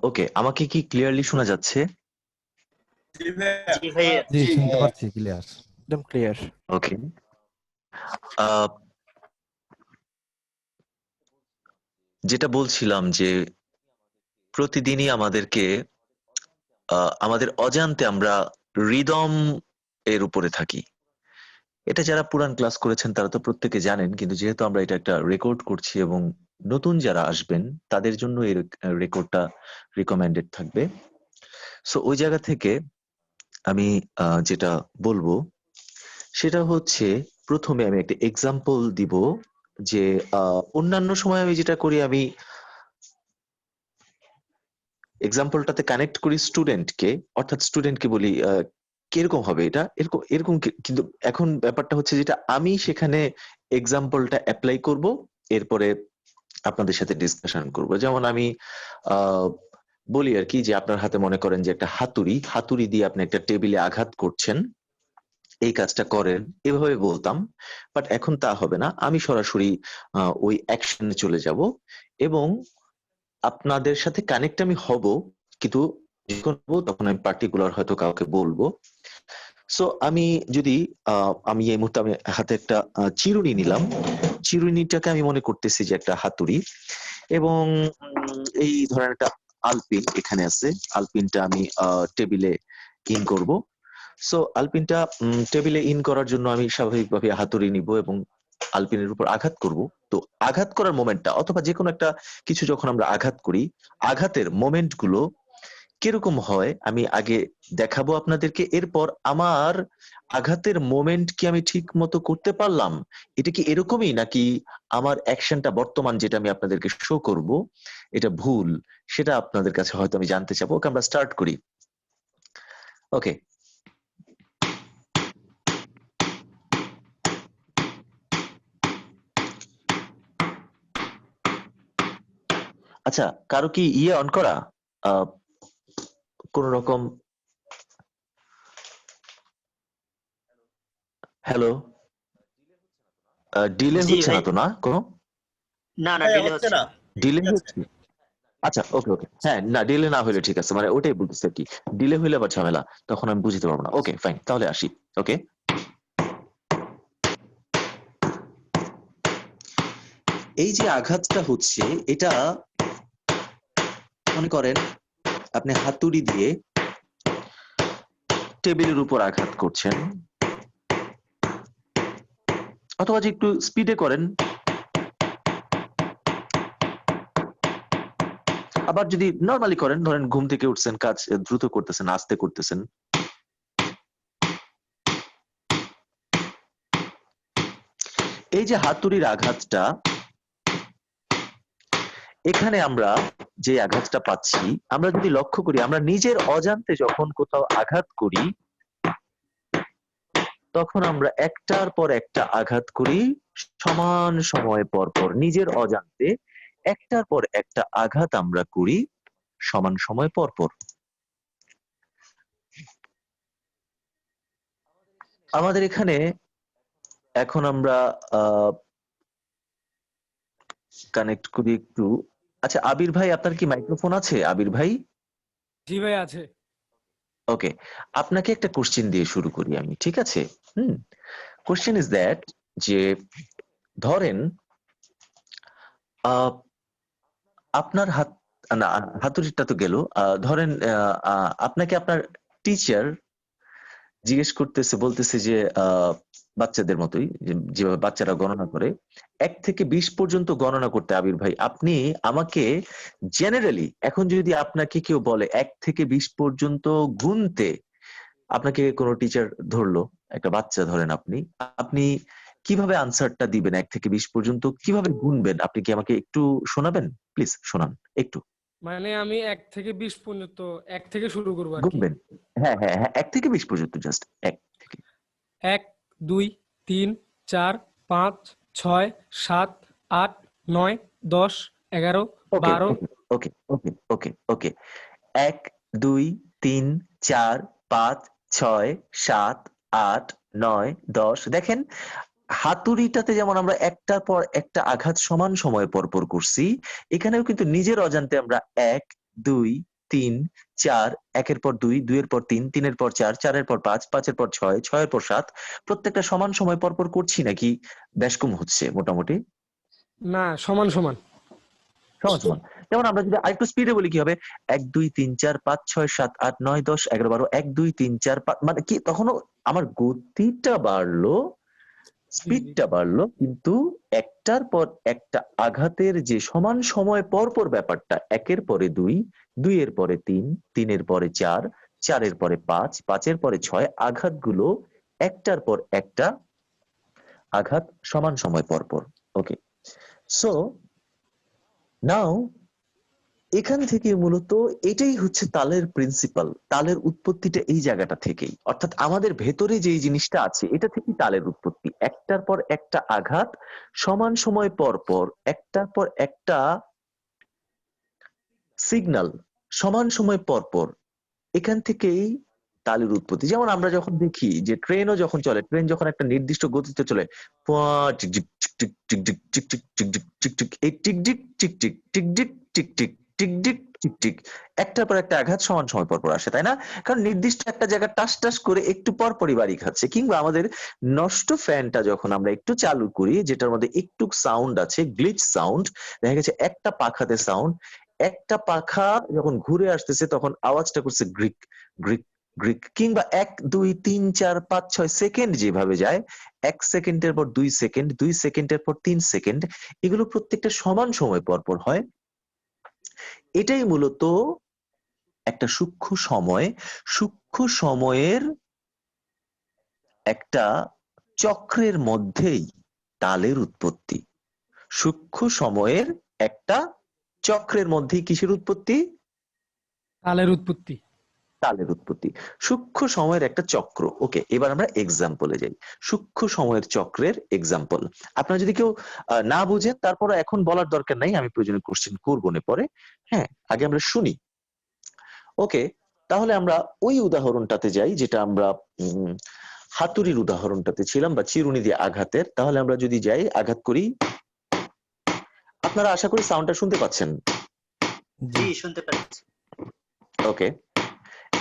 ওকে, আমাকে কি ক্লিয়ারলি শোনা যাচ্ছে? জি ভাইয়া। জি, শুনতে পাচ্ছি ক্লিয়ার, একদম ক্লিয়ার। ওকে, যেটা বলছিলাম যে প্রতিদিনই আমাদেরকে আমাদের অজান্তে আমরা রিদম এর উপরে থাকি। এটা যারা পুরান ক্লাস করেছেন তারা তো প্রত্যেকে জানেন, কিন্তু যেহেতু আমরা এটা একটা রেকর্ড করছি এবং নতুন যারা আসবেন তাদের জন্য এই রেকর্ডটা রিকমেন্ডেড থাকবে। সো ওই জায়গা থেকে আমি যেটা বলবো সেটা হচ্ছে, প্রথমে আমি একটা এক্সাম্পল দিব যে অন্যান্য সময় আমি যেটা করি, আমি এক্সাম্পলটাতে কানেক্ট করি স্টুডেন্টকে, অর্থাৎ স্টুডেন্টকে বলি কিরকম হবে এটা, এরকম এরকম কিন্তু এখন ব্যাপারটা হচ্ছে যেটা আমি সেখানে এক্সাম্পলটা অ্যাপ্লাই করব, এরপরে আপনাদের সাথে ডিসকাশন করব। যেমন আমি আহ বলি আর কি, যে আপনার হাতে মনে করেন যে একটা হাতুড়ি, হাতুড়ি দিয়ে আপনি একটা টেবিলে আঘাত করছেন, এই কাজটা করেন, এভাবে বলতাম। বাট এখন তা হবে না, আমি সরাসরি ওই অ্যাকশনে চলে যাব এবং আপনাদের সাথে কানেক্ট আমি হব, কিন্তু যখন হবো তখন আমি পার্টিকুলার হয়তো কাউকে বলবো। সো আমি যদি আমি এই মুহূর্তে আমি হাতে একটা চিরুনি নিলাম, চিরুনিটাকে আমি মনে করতেছি যে একটা হাতুড়ি, এবং এই ধরনের একটা আলপিন এখানে আছে, আলপিনটা আমি টেবিলে ইন করব। সো আলপিনটা টেবিলে ইন করার জন্য আমি স্বাভাবিকভাবে হাতুড়ি নিব এবং আলপিনের উপর আঘাত করব। তো আঘাত করার মোমেন্টটা, অথবা যে কোনো একটা কিছু যখন আমরা আঘাত করি, আঘাতের মোমেন্ট গুলো কিরকম হয় আমি আগে দেখাবো আপনাদেরকে। এরপর আমার আঘাতের মোমেন্ট কি আমি ঠিক মতো করতে পারলাম, এটা কি এরকমই, নাকি আমার অ্যাকশনটা বর্তমান যেটা আমি আপনাদেরকে শো করব এটা ভুল, সেটা আপনাদের কাছে হয়তো আমি জানতে চাবো। ওকে, আমরা স্টার্ট করি। ওকে, আচ্ছা, কারো কি ইয়ে অন করা, কোন রকম? হ্যালো, ডিলে জি হচ্ছে ভাই। না তো, না কোনো? না না, ডিলে হচ্ছে না। ডিলে হচ্ছে? আচ্ছা, ওকে ওকে, হ্যাঁ, না ডিলে না হলে ঠিক আছে, মানে ওটাই বলতেছি আর কি, ডিলে হইলে আবার ঝামেলা, তখন আমি বুঝতে পারবো না। ওকে ফাইন, তাহলে আসি। ওকে, এই যে আঘাতটা হচ্ছে, এটা মনে করেন আপনি হাতুড়ি দিয়ে টেবিলের উপর আঘাত করছেন, অথবা যে একটু স্পিডে করেন, আবার যদি নর্মালি করেন, ধরেন ঘুম থেকে উঠছেন, কাজ দ্রুত করতেছেন, আস্তে করতেছেন। এই যে হাতুড়ির আঘাতটা, এখানে আমরা যে আঘাতটা পাচ্ছি, আমরা যদি লক্ষ্য করি, আমরা নিজের অজান্তে যখন কোথাও আঘাত করি তখন আমরা একটার পর একটা আঘাত করি সমান সময় পর পর, নিজের অজান্তে একটার পর একটা আঘাত আমরা করি সমান সময় পর পর। আমাদের এখানে এখন আমরা কানেক্ট করি একটু। আচ্ছা, আবির ভাই, আপনার কি মাইক্রোফোন আছে? আবির ভাই, জি ভাই আছে। ওকে, আপনাকে একটা কোশ্চেন দিয়ে শুরু করি আমি, ঠিক আছে? কোশ্চেন ইজ দ্যাট, যে ধরেন আপনার হাত, না হাতুড়িটা তো গেল, ধরেন আপনাকে আপনার টিচার জিজ্ঞেস করতেছে, বলতেছে যে বাচ্চাদের মতোই, যেভাবে বাচ্চারা গণনা করে, 1 থেকে 20 পর্যন্ত গণনা করতে। আবির ভাই, আপনি আমাকে জেনারেলি, এখন যদি আপনাকে কেউ বলে 1 থেকে 20 পর্যন্ত গুনতে, আপনাকে কোনো টিচার ধরলো, একটা বাচ্চা ধরেন, আপনি আপনি কিভাবে আনসারটা দিবেন? 1 থেকে 20 পর্যন্ত কিভাবে গুনবেন? আপনি কি আমাকে একটু শোনাবেন? প্লিজ শোনান একটু। মানে আমি 1 থেকে 20 পর্যন্ত 1 থেকে শুরু করবো আর কি। গুনবেন, হ্যাঁ হ্যাঁ হ্যাঁ, 1 থেকে 20 পর্যন্ত, জাস্ট 1 থেকে। 1 2 3 4 5 6 7 8 9 10 11 ওকে 12। ওকে ওকে ওকে ওকে ওকে, 1 2 3 4 5 6 7 8 9 10। দেখেন, হাতুড়িটাতে যেমন আমরা একটার পর একটা আঘাত সমান সময় পর পর করছি, এখানেও কিন্তু নিজের অজান্তে আমরা 1 2 3 4, 1-এর পর 2, 2-এর পর 3, 3-এর পর 4, 4-এর পর 5, 5-এর পর 6, 6-এর পর 7 প্রত্যেকটা সমান সময় পর পর করছি নাকি ব্যাসকম হচ্ছে মোটামুটি? না, সমান সমান। সমান সমান। যেমন আমরা যদি আরেকটু স্পিডে বলি কি হবে, 1 2 3 4 5 6 7 8 9 10 11 12 1 2 3 4 5 মানে কি তখনও আমার গতিটা বাড়লো, স্পিডটা বাড়লো, কিন্তু একটার পর একটা আঘাতের যে সমান সময় পর পর ব্যাপারটা, 1-এর পরে 2, 2-এর পরে 3, 3-এর পরে 4, 4-এর পরে 5, 5-এর পরে 6 আঘাতগুলো একটার পর একটা আঘাত সমান সময় পর পর। ওকে, সো নাও এখান থেকে মূলত এটাই হচ্ছে তালের প্রিন্সিপাল, তালের উৎপত্তিটা এই জায়গাটা থেকেই, অর্থাৎ আমাদের ভেতরে যে জিনিসটা আছে এটা থেকেই তালের উৎপত্তি। একটার পর একটা আঘাত সমান সময় পর পর একটার পর একটা সিগন্যাল সমান সময় পর পর, এখান থেকেই তালের উৎপত্তি। যেমন আমরা যখন দেখি যে ট্রেনও যখন চলে, ট্রেন যখন একটা নির্দিষ্ট গতিতে চলে, টিকটিক টিকটিক টিকটিক টিকটিক টিকটিক টিকটিক, এই টিকটিক টিকটিক টিকটিক টিকটিক টিকটিক টিকটিক একটার পর একটা আঘাত সমান সময় পর পর আসে, তাই না? কারণ নির্দিষ্ট একটা জায়গা টাস টাস করে একটু পর পরই বাড়ি খাচ্ছে। কিংবা আমাদের নষ্ট ফ্যানটা যখন আমরা একটু চালু করি, যেটার মধ্যে একটু সাউন্ড আছে, গ্লিচ সাউন্ড, দেখা গেছে একটা পাখাতে সাউন্ড, একটা পাখা যখন ঘুরে আসতেছে তখন আওয়াজটা করছে গ্রিক গ্রিক গ্রিক। কিংবা 1 2 3 4 5 6 সেকেন্ড যেভাবে যায়, 1 সেকেন্ডের পর 2 সেকেন্ড, 2 সেকেন্ডের পর 3 সেকেন্ড, এগুলো প্রত্যেকটা সমান সময় পর পর হয়। এটাই মূলত একটা সূক্ষ্ম সময়, সূক্ষ্ম সময়ের একটা চক্রের মধ্যেই তালের উৎপত্তি। সূক্ষ্ম সময়ের একটা চক্রের মধ্যেই কিসের উৎপত্তি? তালের উৎপত্তি। তালের উৎপত্তি। সূক্ষ্ম সময়ের একটা চক্র। ওকে, এবার আমরা এক্সাম্পলে যাই। সূক্ষ্ম সময়ের চক্রের এক্সাম্পল আপনারা যদি কেউ না বুঝেন, তারপরে এখন বলার দরকার নাই, আমি প্রয়োজনে কোশ্চেন করবো না পরে। হ্যাঁ, আগে আমরা শুনি। ওকে, তাহলে আমরা ওই উদাহরণটাতে যাই যেটা আমরা হাতুড়ির উদাহরণটাতে ছিলাম, বা চিরুনি দিয়ে আঘাতের। তাহলে আমরা যদি যাই, আঘাত করি, আপনারা আশা করি সাউন্ডটা শুনতে পাচ্ছেন। জি, শুনতে পাচ্ছি। ওকে,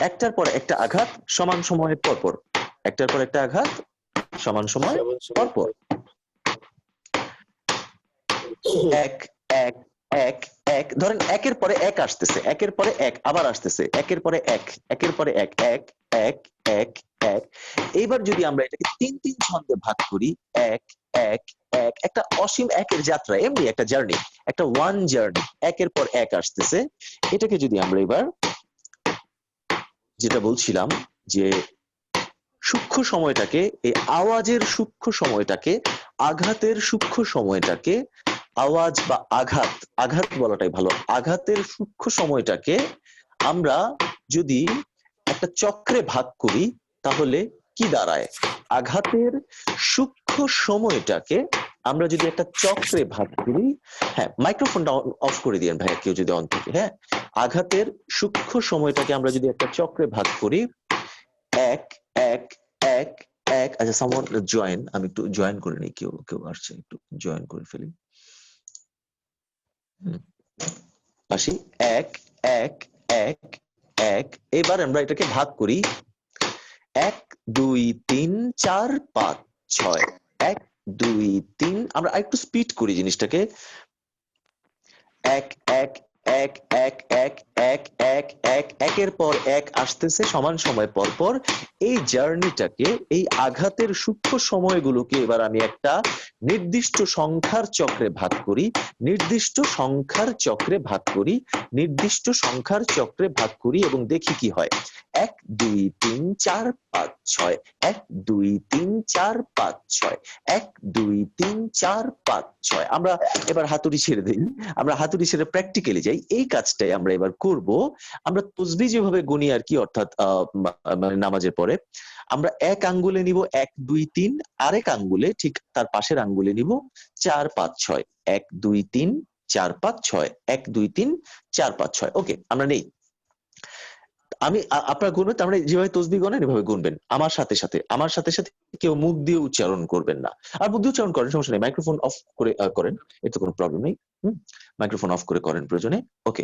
একটার পর একটা আঘাত সমান সময়ের পর পর, একটার পর একটা আঘাত সমান সময় পর পর, এক এক এক এক, ধরেন 1-এর পরে 1 আসতেছে, 1-এর পরে 1 আবার আসতেছে, 1-এর পরে 1, 1-এর পরে 1 1 1 1 1। এইবার যদি আমরা এটাকে 3 ছন্দে ভাগ করি, 1 1 1, একটা অসীম একের যাত্রা, এমনি একটা জার্নি, একটা ওয়ান জার্নি, 1-এর পর 1 আসতেছে। এটাকে যদি আমরা এবার যেটা বলছিলাম যে সূক্ষ্ম সময়টাকে, এই আওয়াজের সূক্ষ্ম সময়টাকে, আঘাতের সূক্ষ্ম সময়টাকে, আওয়াজ বা আঘাত, আঘাত বলাটাই ভালো, আঘাতের সূক্ষ্ম সময়টাকে আমরা যদি একটা চক্রে ভাগ করি তাহলে কি দাঁড়ায়? আঘাতের সূক্ষ্ম সময়টাকে আমরা যদি একটা চক্রে ভাগ করি, হ্যাঁ মাইক্রোফোনটা অফ করে দিয়েন ভাইয়া কেউ যদি অন থাকে। হ্যাঁ, আঘাতের সূক্ষ্ম সময়টাকে আমরা যদি একটা চক্রে ভাগ করি, 1 1 1 1, আচ্ছা সামওয়ান জয়েন, আমি একটু জয়েন করে নিই, কেউ কেউ আসছে, একটু জয়েন করে ফেলি। আসি, 1 1 1 1। এবার আমরা এটাকে ভাগ করি, 1 2 3 4 5 6, 1 2 3, আমরা আরেকটু স্পিড করি জিনিসটাকে, 1 1 1 1 1 1 1 1, একের পর এক আসতেছে সমান সময় পর পর। এই জার্নিটাকে, এই আঘাতের সূক্ষ্ম সময়গুলোকে এবার আমি একটা নির্দিষ্ট সংখ্যার চক্রে ভাগ করি, নির্দিষ্ট সংখ্যার চক্রে ভাগ করি, নির্দিষ্ট সংখ্যার চক্রে ভাগ করি, এবং দেখি কি হয়। 1 2 3 4 5 6, 1 2 3 4 5 6, 1 2 3 4 5 6। আমরা এবার হাতুড়ি ছেড়ে দিই, আমরা হাতুড়ি ছেড়ে প্র্যাকটিক্যালি যাই। এই কাজটাই আমরা এবার করব। আমরা তসবিহ যেভাবে গুনি আর কি, অর্থাৎ মানে নামাজের পরে আমরা এক আঙ্গুলে নিব 1 2 3, আরেক আঙ্গুলে ঠিক তার পাশের আঙ্গুলে নিব 4 5 6, 1 2 3 4 5 6, 1 2 3 4 5 6। ওকে, আমরা নেই, আমি আপনারা গুনবেন, তার মানে যেভাবে তসবিহ গণেন এভাবে গুনবেন আমার সাথে সাথে, আমার সাথে সাথে কেউ মুখ দিয়ে উচ্চারণ করবেন না। আর মুখ দিয়ে উচ্চারণ করেন, সমস্যা নেই, মাইক্রোফোন অফ করে করেন, এতে কোনো প্রবলেম নেই। মাইক্রোফোন অফ করে করেন প্রয়োজনে। ওকে,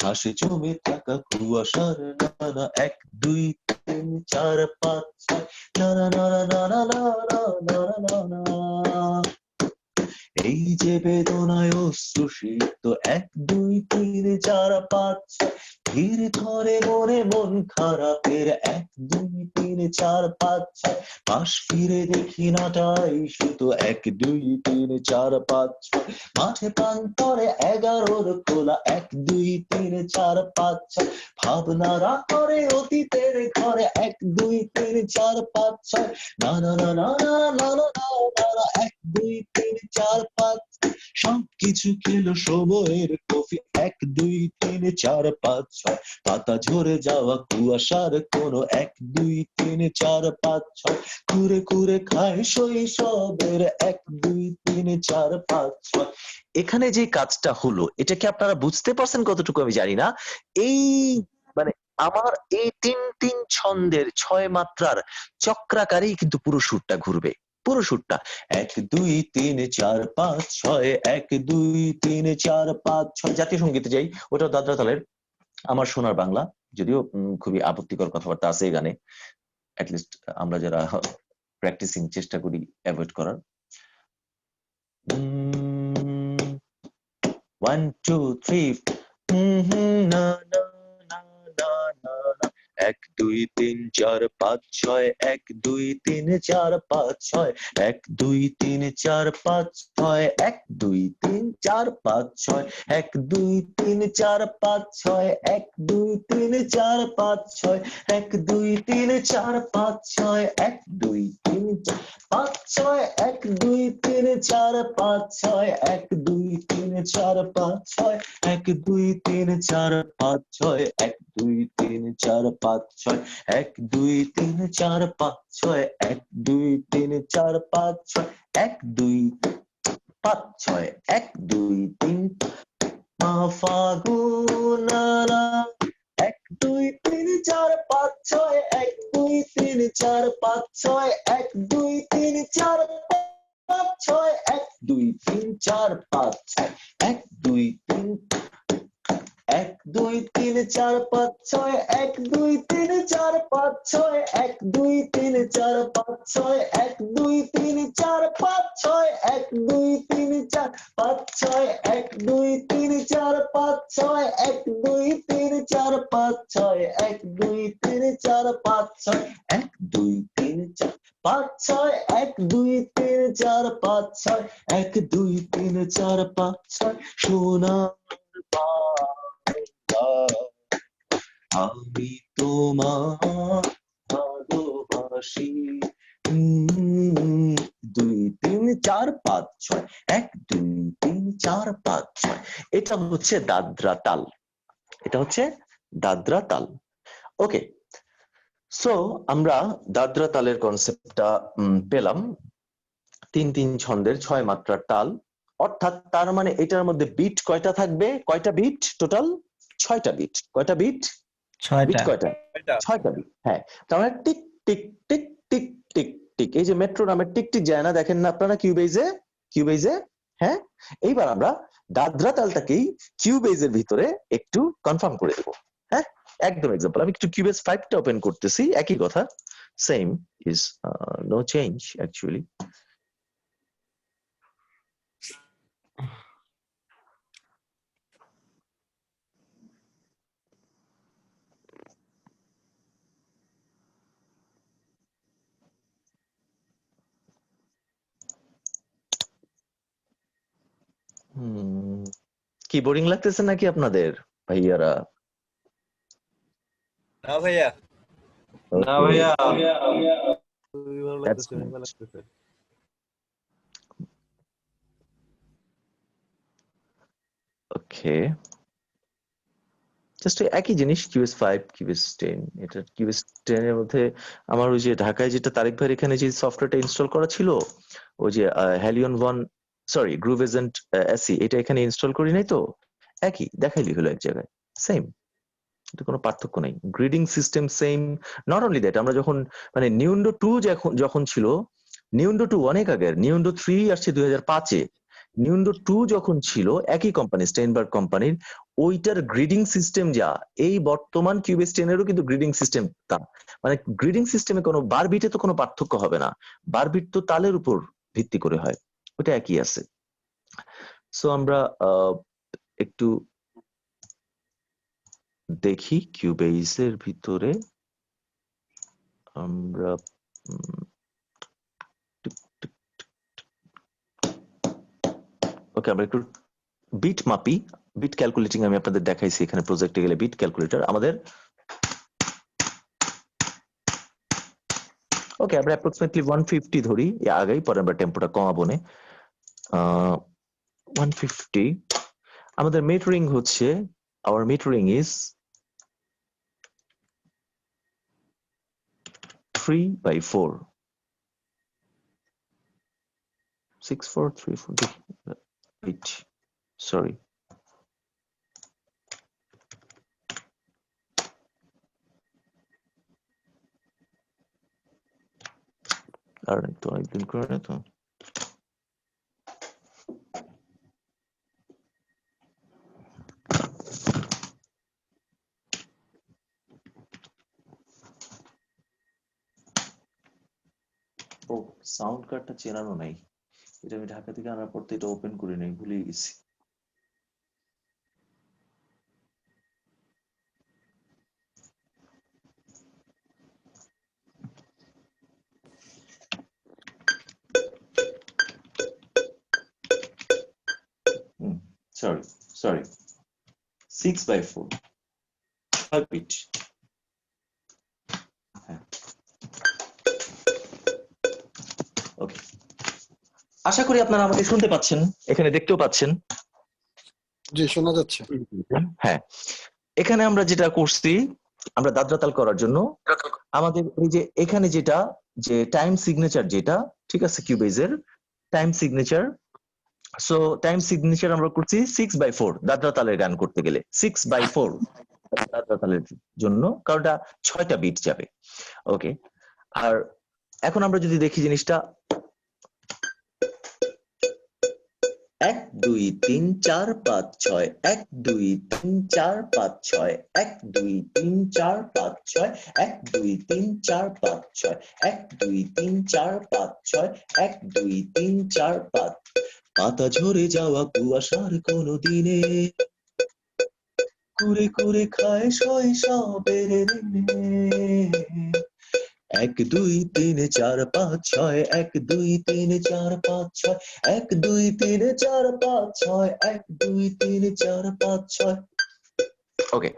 ঘাসে জমে থাকা কুয়াশার নানা 1 2 3 4 5 6 নানা নানা নানা নানা নানা নানা এই যে বেদনায় অশ্রু সিক্ত 1 2 3 4 5 6 ধীর ধরে মনে মন খারাপের 1 2 3 4 5 6 পাশ ফিরে দেখি নাটাই শুধু 1 2 3 4 5 6 মাঠে প্রান্তরে 11 খোলা 1 2 3 4 5 6 ভাবনারা করে অতীতের ঘরে 1 2 3 4 5 6 না না না না না না না না 1 2 3 4 5 সবকিছু খেলো সময়ের কফি 1 2 3 4 5 6 পাতা ঝরে যাওয়া কুয়াশার কোনো 1 2 3 4 5 6 কুরে কুরে খায় শৈশবের 1 2 3 4 5 6 এখানে যে কাজটা হলো এটা কি আপনারা বুঝতে পারছেন কতটুকু আমি জানি না এই মানে আমার এই 3 ছন্দের 6 মাত্রার চক্রাকারেই কিন্তু পুরো সুরটা ঘুরবে পুরো সুরটা 1 2 3 4 5 6 1 2 3 4 5 6 জাতীয় সঙ্গীতে যাই ওটা দাদরা তালের আমার সোনার বাংলা যদিও খুবই আপত্তিকর কথাবার্তা আছে এই গানে লিস্ট আমরা যারা প্র্যাকটিসিং চেষ্টা করি অ্যাভয়েড করার 1 2 3 না না না না না 1 2 3 4 5 6 1 2 3 4 5 6 1 2 3 4 5 6 1 2 3 4 5 6 1 2 3 4 5 6 1 2 3 4 5 6 1 2 3 4 5 6 1 2 3 5 6 1 2 3 4 5 6 1 2 3 4 5 6 1 2 3 4 5 6 1 2 3 4 5 6 1 2 3 4 5 6 1 2 3 4 5 6 1 2 5 6 1 2 3 মা ফাগুনারা 1 2 3 4 5 6 1 2 3 4 5 6 1 2 3 4 5 6 1 2 3 4 5 6 1 2 3 1 2 3 4 5 6 1 2 3 4 5 6 1 2 3 4 5 6 1 2 3 4 5 6 1 2 3 4 5 6 1 2 3 4 5 6 1 2 3 4 5 6 1 2 3 4 5 6 1 2 3 4 5 6 1 2 3 4 5 6 1 2 3 4 5 6 সোনার আমি তোমার ভালোবাসি 2 3 4 5 6 1 2 3 4 5 6 এটা হচ্ছে দাদরা তাল এটা হচ্ছে দাদরা তাল ওকে সো আমরা দাদরা তালের কনসেপ্টটা পেলাম 3 ছন্দের 6 মাত্রার তাল অর্থাৎ তার মানে এটার মধ্যে বিট কয়টা থাকবে কয়টা বিট টোটাল 6টা বিট কয়টা বিট 6টা কয়টা 6টা বিট হ্যাঁ তার মানে tick tick tick tick tick tick এই যে মেট্রো নামের টিক টিক যায় না দেখেন না আপনারা কিউবেজে হ্যাঁ এইবার আমরা দাদরা তালটাকেই কিউবেজের ভিতরে একটু কনফার্ম করে দেব হ্যাঁ একদম এক্সাম্পল আমি একটু কিউবেজ 5টা ওপেন করতেছি একই কথা same is no change actually কি বোরিং লাগতেছে নাকি আপনাদের ভাইয়ারা না ভাইয়া না ভাইয়া খুবই ভালো That's লাগতেছে, ভালো লাগতেছে। ওকে জাস্ট একই জিনিস কিউএস 5 কিউএস 10 এটা কিউএস 10 এর মধ্যে আমার ওই যে ঢাকায় যেটা তারিক ভাইয়ের এখানে যে সফটওয়্যারটা ইনস্টল করা ছিল ওই যে হেলিয়ন 1 সরি গ্রুভ এজেন্ট এসি এটা এখানে ইনস্টল করি নাই তো একই দেখাইলি হলো এক জায়গায় সেম এটা কোনো পার্থক্য নেই grading system same not only that আমরা যখন মানে নিউন্ডো 2 যখন ছিল নিউন্ডো 2 অনেক আগের নিউন্ডো 3 আসছে 2005-এ নিউন্ডো 2 যখন ছিল একই কোম্পানি স্টেইনবার্গ কোম্পানির, ওইটার গ্রিডিং সিস্টেম যা, এই বর্তমান কিউবেস 10 এরও কিন্তু গ্রিডিং সিস্টেম তা, মানে গ্রিডিং সিস্টেমে কোনো বার বিটে তো কোনো পার্থক্য হবে না, বার বিট তো তালের উপর ভিত্তি করে হয়, ওটা একই আছে। সো আমরা একটু দেখি কিউবেইসের ভিতরে আমরা ওকে আমরা একটু বিট মাপি। বিট ক্যালকুলেটিং আমি আপনাদের দেখাইছি এখানে প্রজেক্টে গেলে বিট ক্যালকুলেটর আমাদের, ওকে আমরা অ্যাপ্রক্সিমেটলি 150 ধরি, আগেই পরে আমরা টেম্পোটা কমাবো নে। 150 আমাদের মিটারিং হচ্ছে, our metering is 3/4 6434 8 sorry আর তো অনেকদিন করে না তো। ও সাউন্ড কার্ডটা চেনানো নাই, এটা আমি ঢাকা থেকে আনার পর তো এটা ওপেন করি নাই, ভুলে গেছি। Sorry sorry 6/4 beat. ওকে, আশা করি আপনারা আমাকে শুনতে পাচ্ছেন, এখানে দেখতেও পাচ্ছেন। জি শোনা যাচ্ছে। হ্যাঁ, এখানে আমরা যেটা করছি, আমরা দাদরাতাল করার জন্য আমাদের এই যে এখানে যেটা যে টাইম সিগনেচার যেটা, ঠিক আছে, কিউবেজের time signature, so time signature আমরা করছি 6/4 দাদরাতালের গান করতে গেলে 6/4 দাদরাতালের জন্য, কারণ এটা 6টা বিট যাবে। ওকে, আর এখন আমরা যদি দেখি জিনিসটা 1 2 3 4 5 6 1 2 3 4 5 6 1 2 3 4 5 6 1 2 3 4 5 6 1 2 3 4 5 6 1 2 3 4 5। পাতা ঝরে যাওয়া কুয়াশার কোনো দিনে কুরে কুরে খায় শৈশবের দিনে। 1 2 3 4 5 6 1 2 3 4 5 6 1 2 3 4 5 6 1 2 3 4 5 6। ওকে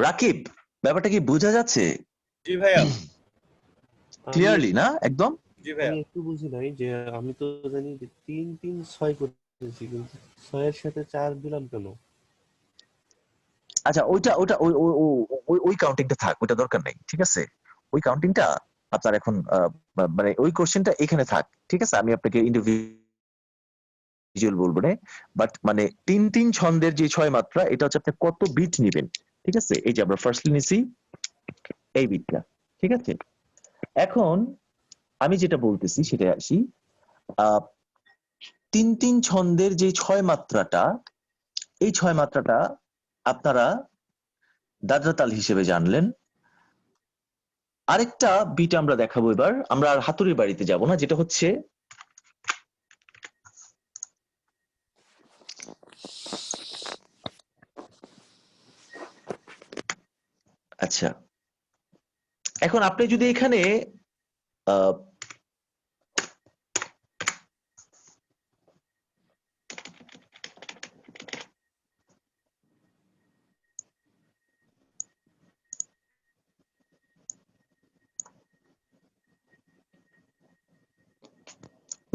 রাকিব, ব্যাপারটা কি বোঝা যাচ্ছে জি ভাইয়া। ক্লিয়ারলি না একদম? জি ভাইয়া। আমি একটু বুঝি নাই যে আমি তো জানি যে 3 3 6 করেছি, কিন্তু 6 এর সাথে 4 দিলাম কেন? আচ্ছা ওইটা ওইটা ওই ওই ওই ওই কাউন্টিংটা থাক, ওইটা দরকার নেই, ঠিক আছে, ওই কাউন্টিংটা আপনার এখন মানে ওই কোশ্চেনটা এখানে থাক, ঠিক আছে, আমি আপনাকে ইন্ডিভিজুয়াল বলবো না, বাট মানে 3 3 ছন্দের যে 6 মাত্রা, এটা হচ্ছে আপনি কত বিট নেবেন, ঠিক আছে, এই যে আমরা ফার্স্টলি নিছি এই বিটটা, ঠিক আছে। এখন আমি যেটা বলতেছি সেটা আসি, 3 3 ছন্দের যে 6 মাত্রাটা, এই 6 মাত্রাটা আপনারা দাদরাতাল হিসেবে জানলেন। আরেকটা বিট আমরা দেখাবো এবার, আমরা আর হাতুড়ির বাড়িতে যাব না, যেটা হচ্ছে আচ্ছা, এখন আপনি যদি এখানে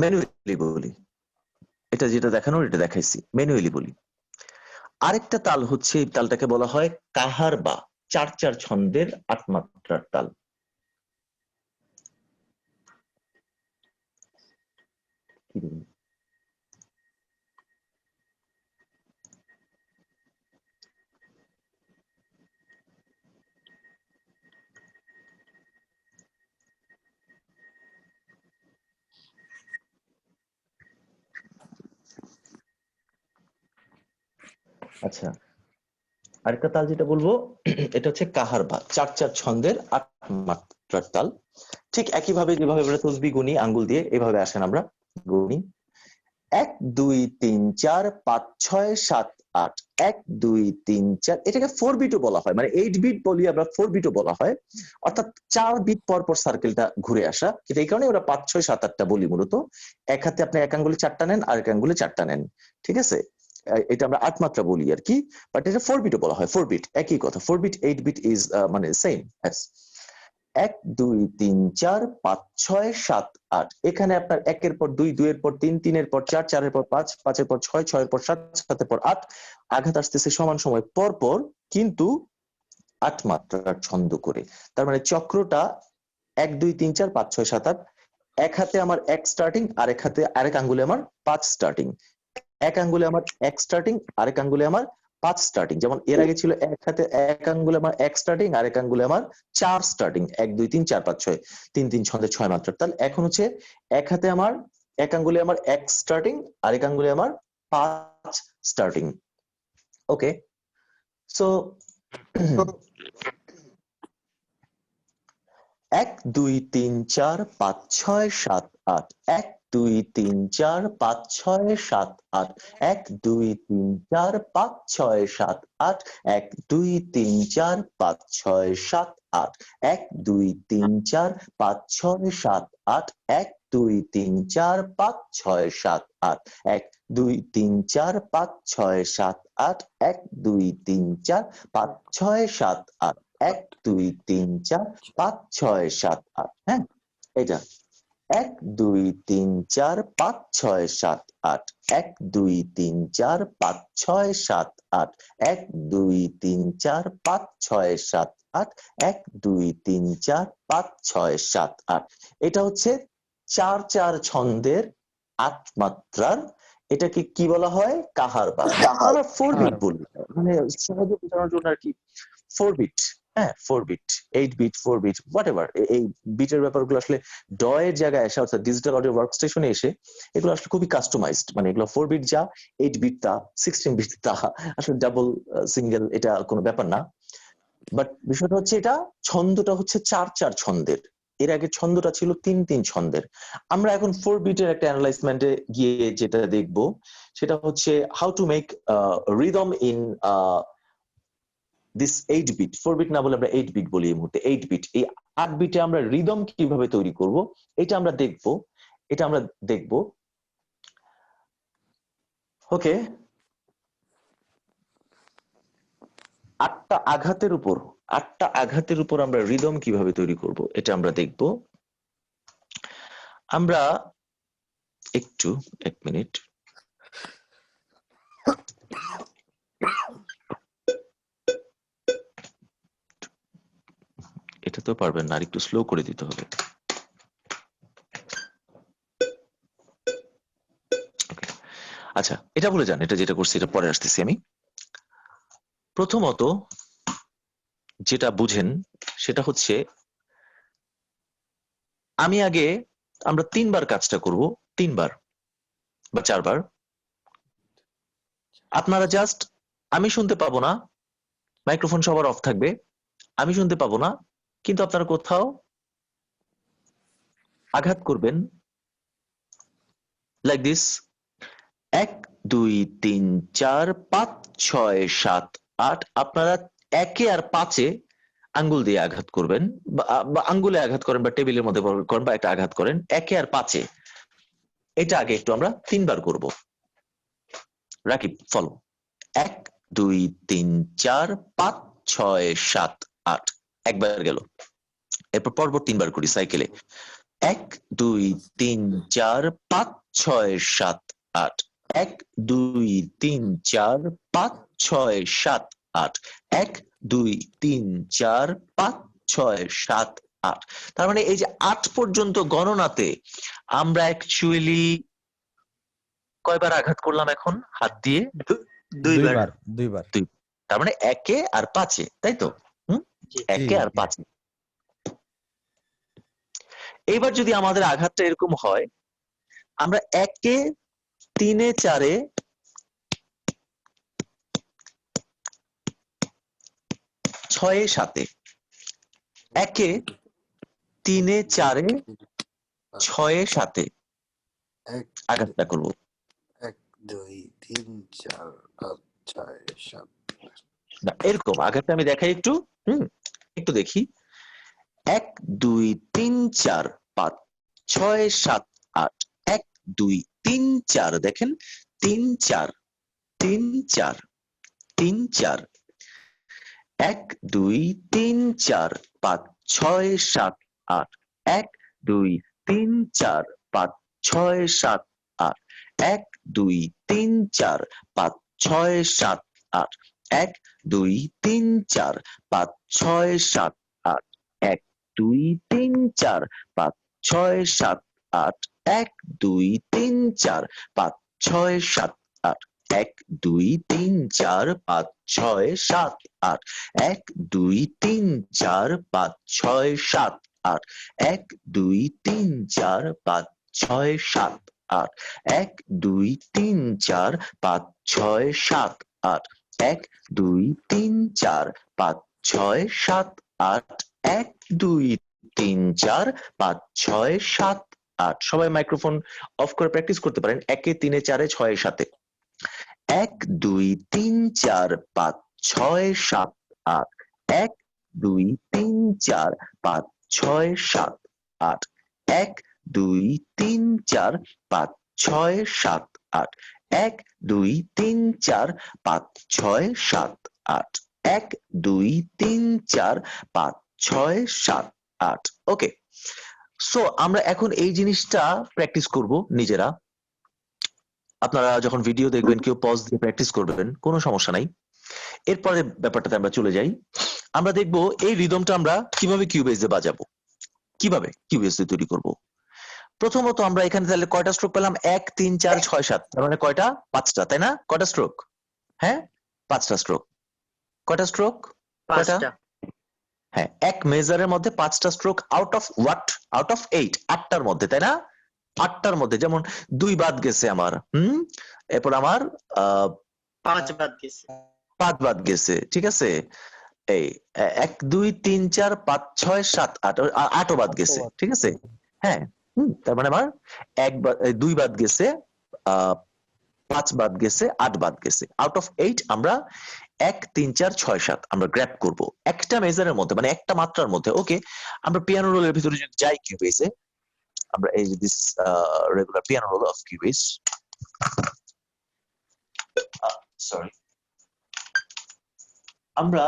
ম্যানুয়ালি বলি, এটা যেটা দেখানোর এটা দেখাইছি, ম্যানুয়ালি বলি। আরেকটা তাল হচ্ছে, এই তালটাকে বলা হয় কাহার বা 4 4 ছন্দের 8 মাত্রার তাল। আচ্ছা, আরেকটা তাল যেটা বলবো এটা হচ্ছে কাহারবা, 4/4 ছন্দের 8 মাত্রার তাল। ঠিক একইভাবে যেভাবে আমরা তসবি গুনি আঙ্গুল দিয়ে, এভাবে আসেন আমরা গুনি 1 2 3 4 5 6 7 8, 1 2 3 4, এটাকে 4 বিটও বলা হয়, মানে 8 বিট বলি আমরা, 4 বিটও বলা হয়, অর্থাৎ 4 বিট পর পর সার্কেলটা ঘুরে আসা। কিন্তু এই কারণে আমরা 5 6 7 8টা বলি মূলত। এক হাতে আপনি এক আঙ্গুলে 4টা নেন, আর এক আঙ্গুলে 4টা নেন, ঠিক আছে? এটা আমরা 8 মাত্রা বলি আর কি, বাট এটা 4 বিটও বলা হয়। 4 বিট একই কথা, 4 বিট 8 বিট ইজ মানে সেম। 1 2 3 4 5 6 7 8, এখানে আপনার 1 এর পর 2, 2 এর পর 3, 3 এর পর 4, 4 এর পর 5, 5 এর পর 6, 6 এর পর 7, 7 এর পর 8, আঘাত আসতেছে সমান সময় পর পর, কিন্তু 8 মাত্রার ছন্দ করে। তার মানে চক্রটা 1 2 3 4 5 6 7 8, এক হাতে আমার 1 স্টার্টিং, আরেক হাতে আরেক আঙ্গুলে আমার 5 স্টার্টিং, এক আঙ্গুলে আমার 1 স্টার্টিং, আরেক আঙ্গুলে আমার 5 স্টার্টিং। যেমন এর আগে ছিল এক হাতে এক আঙ্গুলে আমার 1 স্টার্টিং, আরেক আঙ্গুলে আমার 4 স্টার্টিং, 1 2 3 4 5 6, 3 3 ছন্দে 6 মাত্রার তাল। এখন হচ্ছে এক হাতে আমার এক আঙ্গুলে আমার 1 স্টার্টিং, আরেক আঙ্গুলে আমার 5 স্টার্টিং। ওকে, সো 1 2 3 4 5 6 7 8, 1 2 3 4 5 6 7 8, 1 2 3 4 5 6 7 8, 1 2 3 4 5 6 7 8, 1 2 3 4 5 6 7 8, 1 2 3 4 5 6 7 8, 1 2 3 4 5 6 7 8, 1 2 3 4 5 6 7 8, 1 2 3 4 5 6 7 8। হ্যাঁ, এটা 1 2 3 4 5 6 7 8, 1 2 3 4 5 6 7 8, 1 2 3 4 5 6 7 8, 1 2 3 4 5 6 7 8। এটা হচ্ছে 4 4 ছন্দের 8 মাত্রার, এটাকে কি বলা হয়? কাহারবা। আমরা 4 বিট বলি, মানে সহজে বোঝানোর জন্য আর কি, 4 বিট। হ্যাঁ, 4 বিট, 8 বিট, 4 বিট, হোয়াটএভার। এই বিটের ব্যাপারগুলো আসলে ড এর জায়গায় এসে, অর্থাৎ ডিজিটাল অডিও ওয়ার্কস্টেশনে এসে এগুলো আসলে খুবই কাস্টমাইজড, মানে এগুলো 4 বিট যা, 8 বিট তা, 16 বিট তা, আসলে ডাবল সিঙ্গেল এটা কোনো ব্যাপার না। বাট বিষয়টা হচ্ছে এটা ছন্দটা হচ্ছে 4 4 ছন্দের, এর আগে ছন্দটা ছিল 3 3 ছন্দের। আমরা এখন 4 বিটের একটা অ্যানালাইজমেন্টে গিয়ে যেটা দেখব সেটা হচ্ছে how to make rhythm in this 8 beat. 4 beat না বলে আমরা 8 বিট বলি এই মুহূর্তে। 8 বিট, এই 8 বিটে আমরা রিদম কিভাবে তৈরি করব এটা আমরা দেখব, ওকে। 8টা আঘাতের উপর আমরা রিদম কিভাবে তৈরি করব এটা আমরা দেখব। আমরা একটু 1 মিনিট, এটা তো পারবেন না, আর একটু স্লো করে দিতে হবে। আচ্ছা, এটা বলে যান, এটা যেটা করছি এটা পরে আসতেছি আমি। প্রথমত যেটা বুঝেন সেটা হচ্ছে, আমি আগে আমরা 3 বার কাজটা করব, 3 বার বা 4 বার। আপনারা জাস্ট, আমি শুনতে পাবো না, মাইক্রোফোন সবার অফ থাকবে, আমি শুনতে পাবো না, কিন্তু আপনারা কোথাও আঘাত করবেন লাইক দিস। 1 2 3 4 5 6 7 8, আপনারা 1 আর 5-এ আঙ্গুল দিয়ে আঘাত করবেন, বা আঙ্গুলে আঘাত করেন, বা টেবিলের মধ্যে করেন, বা একটা আঘাত করেন 1 আর 5-এ। এটা আগে একটু আমরা 3 বার করব। রাকিব, ফলো। 1 2 3 4 5 6 7 8, একবার গেল। এরপর পরপর 3 বার করি সাইকেলে। 1 2 3 4 5 6 7 8, 1 2 3 4 5 6 7 8, 1 2 3 4 5 6 7 8। তার মানে এই যে 8 পর্যন্ত গণনাতে আমরা অ্যাকচুয়ালি কয়বার আঘাত করলাম এখন হাত দিয়ে? 2 বার। দুইবার। তার মানে 1 আর 5-এ, তাই তো? 1 আর 5-এ। এবার যদি আমাদের আঘাতটা এরকম হয়, আমরা 1 3 4-এ 6 7 একে 3 4 6 7 এক আঘাতটা করব। 1 2 3 4 5 6 7 না এরকম আঘাতটা আমি দেখাই একটু। একটু দেখি। 1 2 3 4 5 6 7 8 1 2 3 4 দেখেন 3 4 3 4 3 4 1 2 3 4 5 6 7 8 1 2 3 4 5 6 7 8 1 2 3 4 5 6 7 8 1 2 3 4 5 6 7 8 1 2 3 4 5 6 7 8 1 2 3 4 5 6 7 8 1 2 3 4 5 6 7 8 1 2 3 4 5 6 7 8 1 2 3 4 5 6 7 8 1 2 3 4 5 6 7 8 1 2 3 4 5 6 7 8 1 2 3 4 5 6 7 8 সবাই মাইক্রোফোন অফ করে প্র্যাকটিস করতে পারেন। 1 3 4 6 7 1 2 3 4 5 6 7 8 1 2 3 4 5 6 7 8 1 2 3 4 5 6 7 8 1 2 3 4 5 6 7 8 1 2 3 4 5 6 7 8 ওকে। সো আমরা এখন এই জিনিসটা প্র্যাকটিস করব নিজেরা। আপনারা যখন ভিডিও দেখবেন কেউ পজ দিয়ে প্র্যাকটিস করবেন, কোনো সমস্যা নাই। এরপরে ব্যাপারটাতে আমরা চলে যাই। আমরা দেখব এই রিদমটা আমরা কিভাবে কিউবেজে বাজাবো, কিভাবে কিউবেজে তৈরি করব। প্রথমত আমরা এখানে তাহলে কয়টা স্ট্রোক পেলাম? 1 3 4 6 7, তার মানে কয়টা? 5টা, তাই না? কয়টা স্ট্রোক? হ্যাঁ 5টা স্ট্রোক। কয়টা স্ট্রোক? কয়টা? 5টা। হ্যাঁ, এক মেজারের মধ্যে 5টা stroke out of what? Out of 8, 8টার মধ্যে, তাই না? 8টার মধ্যে যেমন 2 বাদ গেছে আমার, এরপর আমার 5 বাদ গেছে। 5 বাদ গেছে, ঠিক আছে? এই 1 2 3 4 5 6 7 8, 8ও বাদ গেছে, ঠিক আছে? হ্যাঁ, তার মানে আমার 2 বাদ গেছে, 5 বাদ গেছে, 8 বাদ গেছে। আউট অফ 8 আমরা 1 3 4 6 7 আমরা গ্র্যাব করব একটা মেজারের মধ্যে, মানে একটা মাত্রার মধ্যে। ওকে, আমরা পিয়ানো রোলের ভিতরে যদি যাই কিউবেজে, আমরা এই যে this regular piano roll of Cubase, sorry, আমরা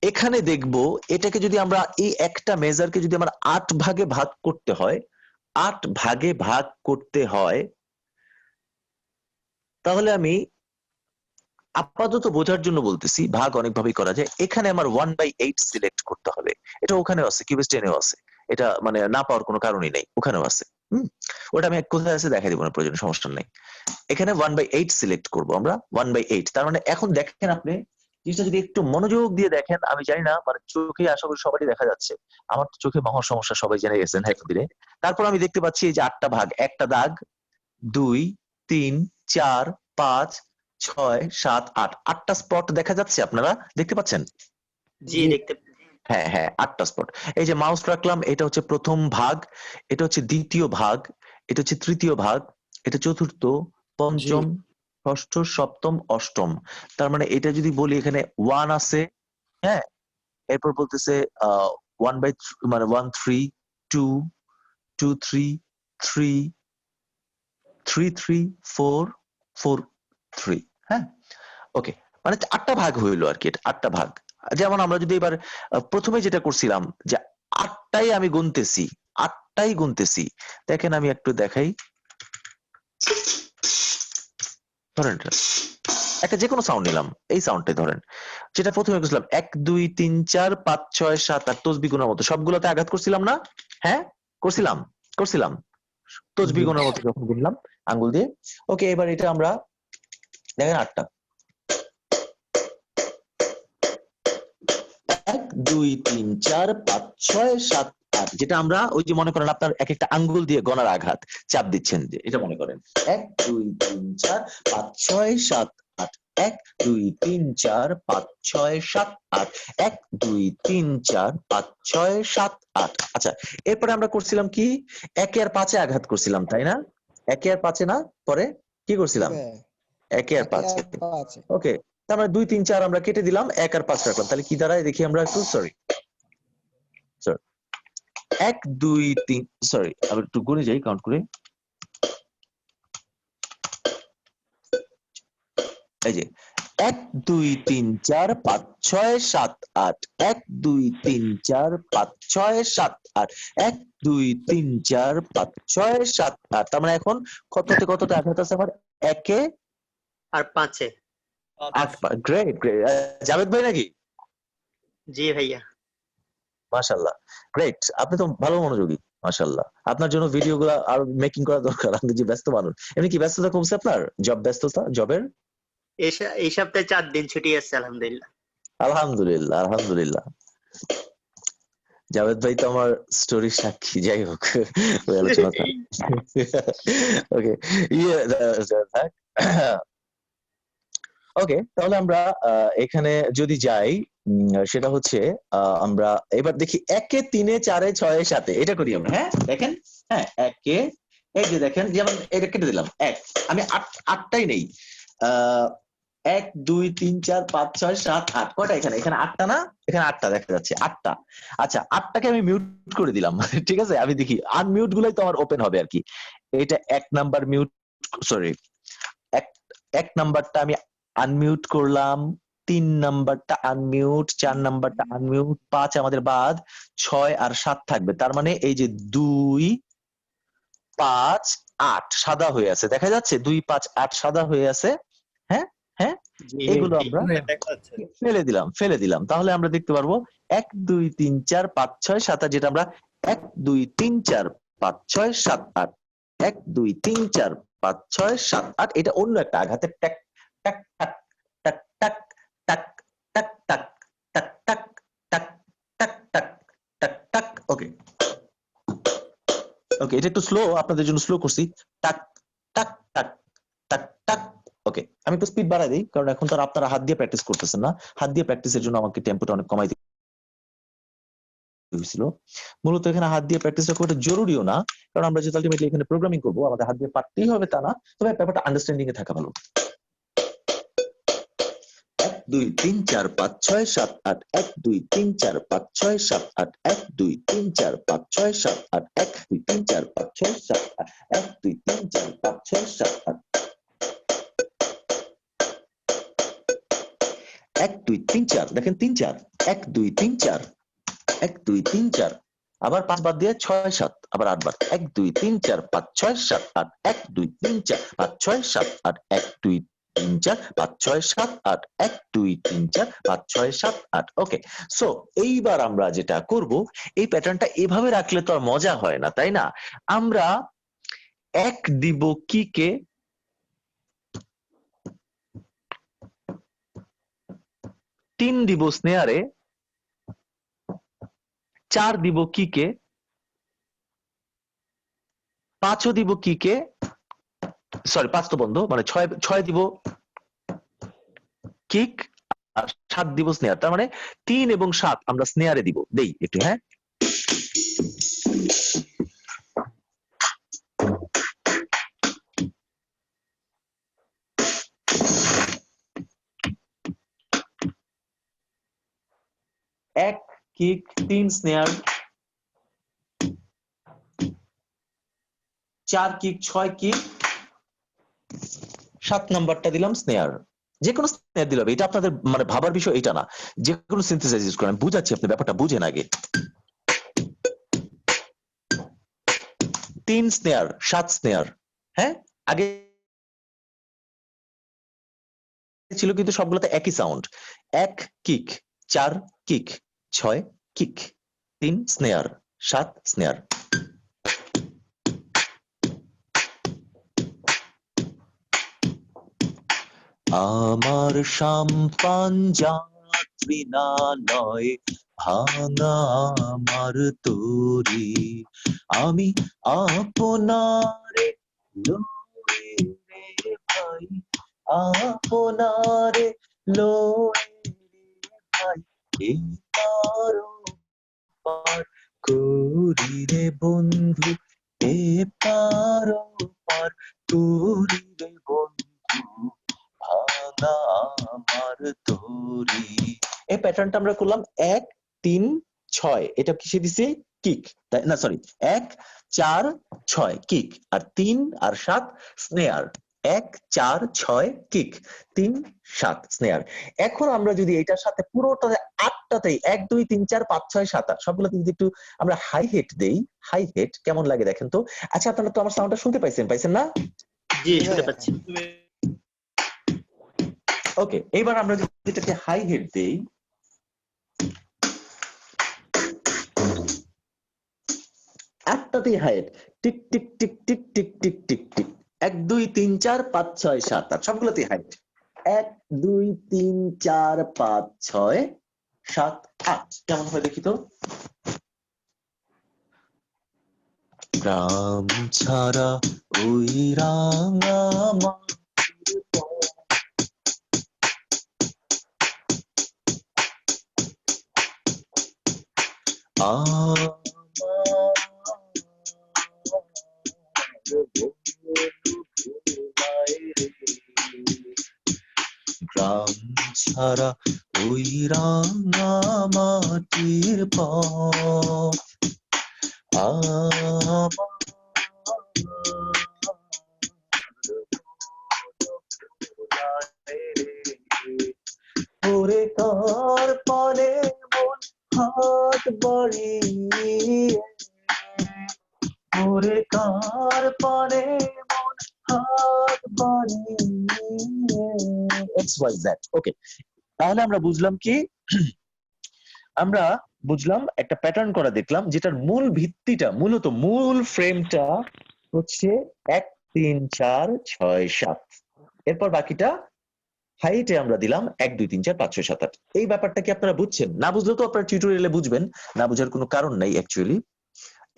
এখানে দেখব এটাকে যদি আমরা এই একটা মেজারকে যদি আমরা 8 ভাগে ভাগ করতে হয়, 8 ভাগে ভাগ করতে হয়, তাহলে আমি আপাতত বোঝার জন্য বলতেছি, ভাগ অনেকভাবেই করা যায়। এখানে আমার 1/8 সিলেক্ট করতে হবে। এটা ওখানেও আছে, কিউবেজ 10-এও আছে, এটা মানে না পাওয়ার কোনো কারণই নাই, ওখানেও আছে। ওটা আমি কোথায় আছে দেখাই দিব না, প্রয়োজন, সমস্যা নাই। এখানে 1/8 সিলেক্ট করব আমরা, 1/8। তার মানে এখন দেখেন আপনি জিনিসটা যদি একটু মনোযোগ দিয়ে দেখেন, আমি জানি না মানে চোখে আশা করি সবারই দেখা যাচ্ছে, আমার তো চোখে মহা সমস্যা, সবাই জেনে গেছেন একদিনে। তারপর আমি দেখতে পাচ্ছি এই যে 8টা ভাগ, একটা দাগ, 2 3 4 5 6 7 8, 8টা স্পট দেখা যাচ্ছে, আপনারা দেখতে পাচ্ছেন? জি দেখতে। হ্যাঁ হ্যাঁ, 8টা স্পট। এই যে মাউস রাখলাম, এটা হচ্ছে প্রথম ভাগ, এটা হচ্ছে দ্বিতীয় ভাগ, এটা হচ্ছে তৃতীয় ভাগ, এটা চতুর্থ, পঞ্চম, ষষ্ঠ, সপ্তম, অষ্টম। তার মানে এটা যদি বলি এখানে 1 আছে, হ্যাঁ, এরপর বলতেছে 1/3, মানে 1 3 2 2 3 3 3 3 4 4 3, হ্যাঁ, ওকে। মানে 8টা ভাগ হইলো আর কি, এটা 8টা ভাগ। যেমন আমরা যদি এবার প্রথমে যেটা করছিলাম যে 8টাই আমি গুনতেছি, 8টাই গুনতেছি, দেখেন আমি একটু দেখাই, ধরেন একটা যে কোনো সাউন্ড নিলাম, এই সাউন্ডটাই ধরেন, যেটা প্রথমে করছিলাম 1 2 3 4 5 6 7 8, তসবি গুনার মতো সবগুলোতে আঘাত করছিলাম না? হ্যাঁ করছিলাম তসবি গুনার মতো যখন গুনলাম আঙ্গুল দিয়ে। ওকে, এবার এটা আমরা দেখেন 8টা, 1 2 3 4 5 6 7 8, যেটা আমরা ওই যে মনে করেন আপনার এক একটা আঙ্গুল দিয়ে গণার আঘাত চাপ দিচ্ছেন, যে এটা মনে করেন 1 2 3 4 5 6 7 8, 1 2 3 4 5 6 7 8 1 2 3 4 5 6 7 8 আচ্ছা এরপরে আমরা করছিলাম কি 1 আর 5 এ আঘাত করছিলাম তাই না 1 আর 5 এ না পরে কি করছিলাম 1 আর 5 এ ওকে তার মানে 2 3 4 আমরা কেটে দিলাম 1 আর 5 রাখলাম তাহলে কি দাঁড়ায় দেখি আমরা একটু সরি 1 2 3 সরি আবার একটু গুনে যাই কাউন্ট করে এই যে 1 2 3 4 5 6 7 8 1 2 3 4 5 6 7 8 1 2 3 4 5 6 7 8 তার মানে এখন কততে আঘাত আছে আমার 1 এ আর 5 এ 8 গ্রেট জাভেদ ভাই নাকি জি ভাইয়া মাশাআল্লাহ গ্রেট আপনি তো ভালো মনোযোগী মাশাআল্লাহ আপনার জন্য ভিডিওগুলো আরো মেকিং করা দরকার আপনি যে ব্যস্ত মানুষ এমনি কি ব্যস্ততা কমছে আপনার ব্যস্ততা জবের এই সপ্তাহে 4 দিন ছুটি আছে আলহামদুলিল্লাহ আলহামদুলিল্লাহ জাভেদ ভাই তো আমার স্টোরি সাক্ষী যাই হোক ওই আলোচনা ওকে ওকে তাহলে আমরা এখানে যদি যাই সেটা হচ্ছে আমরা এবার দেখি 1 এ 3 এ 4 এ 6 এ 7 এ এটা করি আমরা হ্যাঁ দেখেন হ্যাঁ 1 এ এই যে দেখেন যেমন এটা কেটে দিলাম 1 আমি 8টাই নেই 1 2 3 4 5 6 7 8 কয়টা এখানে 8টা না এখানে 8টা দেখা যাচ্ছে 8টা আচ্ছা 8টাকে আমি মিউট করে দিলাম ঠিক আছে আমি দেখি আনমিউট গুলাই তো আমার ওপেন হবে আর কি এটা 1 নাম্বার মিউট সরি 1 নাম্বারটা আমি আনমিউট করলাম 3 নাম্বারটা আনমিউট 4 নাম্বারটা আনমিউট 5 আমাদের বাদ 6 আর 7 থাকবে তার মানে এই যে 2 5 8 সাদা হয়ে আছে দেখা যাচ্ছে 2 5 8 সাদা হয়ে আছে হ্যাঁ হ্যাঁ এগুলো আমরা ফেলে দিলাম তাহলে আমরা দেখতে পারবো 1 2 3 4 5 6 7 যেটা আমরা 1 2 3 4 5 6 7 8 1 2 3 4 5 6 7 8 এটা অন্য একটা আঘাতের ট্যাক টাক টাক টাক টাক টাক টাক টাক টাক টাক টাক টাক টাক টাক টাক ওকে এটা একটু স্লো আপনাদের জন্য স্লো করছি টাক টাক টাক টাক টাক ওকে আমি একটু স্পিড বাড়াই দিই কারণ এখন তো আপনারা হাত দিয়ে প্র্যাকটিস করতেছেন না হাত দিয়ে প্র্যাকটিসের জন্য আমাকে টেম্পোটা অনেক কমাই দিতে হয়েছিল মূলত এখানে হাত দিয়ে প্র্যাকটিসটা করা জরুরিও না কারণ আমরা যেহেতু আলটিমেটলি এখানে প্রোগ্রামিং করবো আমাদের হাত দিয়ে পারতেই হবে তা না তবে ব্যাপারটা আন্ডারস্ট্যান্ডিং এ থাকা ভালো 1 2 3 4 5 6 7 8 1 2 3 4 5 6 7 8 1 2 3 4 5 6 7 8 1 2 3 4 5 6 7 8 1 2 3 4 5 6 7 8 1 2 3 4 দেখেন 3 4 1 2 3 4 1 2 3 4 আবার 5 বাদ দিয়ে 6 7 আবার 8 বার 1 2 3 4 5 6 7 8 1 2 3 4 5 6 7 8 1 2 3 4 5 6 7 8 1 2 3 4 5 6 7 8 ওকে সো এইবার আমরা যেটা করব এই প্যাটার্নটা এভাবে রাখলে তো আর মজা হয় না তাই না আমরা 1 দিব কিকে 3 দিব স্নেয়ারে 4 দিব কিকে 5ও দিব কিকে সরি 5 তো বন্ধ মানে 6 দিব কিক আর 7 দিব স্নেয়ার তার মানে 3 এবং 7 আমরা স্নেয়ারে দিব দেই একটু হ্যাঁ এক কিক 3 স্নেয়ার 4 কিক 6 কিক 7 নাম্বারটা দিলাম স্নেয়ার যে কোনো স্নেয়ার দিলাম এটা আপনাদের মানে ভাবার বিষয় এটা না যে কোনো সিনথেসাইজ ইউজ করেন বুঝাচ্ছি আপনি ব্যাপারটা বুঝেন আগে 3 স্নেয়ার 7 স্নেয়ার হ্যাঁ আগে ছিল কিন্তু সবগুলোতে একই sound 1 kick 4 kick 6 kick 3 snare 7 snare আমার সাম্পান যাত্রী না নয় ভাঙা আমার তরি আমি আপনারে লই রে ভাই আপনারে লয়ে ভাই এই পার পার করি রে বন্ধু এ পার পার করি রে বন্ধু ভাঙা আমার তরি। এই প্যাটার্নটা আমরা করলাম 1 3 6, এটা কিসে দিছি কিক, না সরি 1 4 6 কিক, আর 3 আর 7 স্নেয়ার। 1 4 6 kick, 3 7 snare. এখন আমরা যদি এটার সাথে পুরোটাতে 8টাতেই 1 2 3 4 5 6 7 8 সবগুলোতে যদি একটু আমরা হাই হেট দেই, হাই হেট কেমন লাগে দেখেন তো। আচ্ছা আপনারা তো আমার সাউন্ডটা শুনতে পাইছেন না? জি শুনতে পাচ্ছি। ওকে, এবার আমরা যদি এটাকে হাই হেট দেই, আটটাতেই হাইট, tick tick tick tick tick tick tick tick, 1 2 3 4 5 6 7 8 সবগুলোতেই হাইট, 1 2 3 4 5 6 7 8। কেমন হয় দেখি তো। গ্রাম ছাড়া ওই রাঙা মাটির পথ, আমার গ্রাম ছাড়া ওই রাঙা মাটির পথ আমার ওরে কার পানে মন হাত বাড়িয়ে, ওরে কার পানে মন হাত বাড়িয়ে, XYZ। ওকে, তাহলে আমরা বুঝলাম কি, আমরা বুঝলাম একটা প্যাটার্ন করা দেখলাম যেটার মূল ভিত্তিটা, মূলত মূল ফ্রেমটা হচ্ছে 1 3 4 6 7, এরপর বাকিটা হাইটে আমরা দিলাম 1 2 3 4 5 6 7 8। এই ব্যাপারটা কি আপনারা বুঝছেন? না বুঝলেও তো আপনারা টিউটোরিয়ালে বুঝবেন, না বুঝার কোনো কারণ নাই অ্যাকচুয়ালি।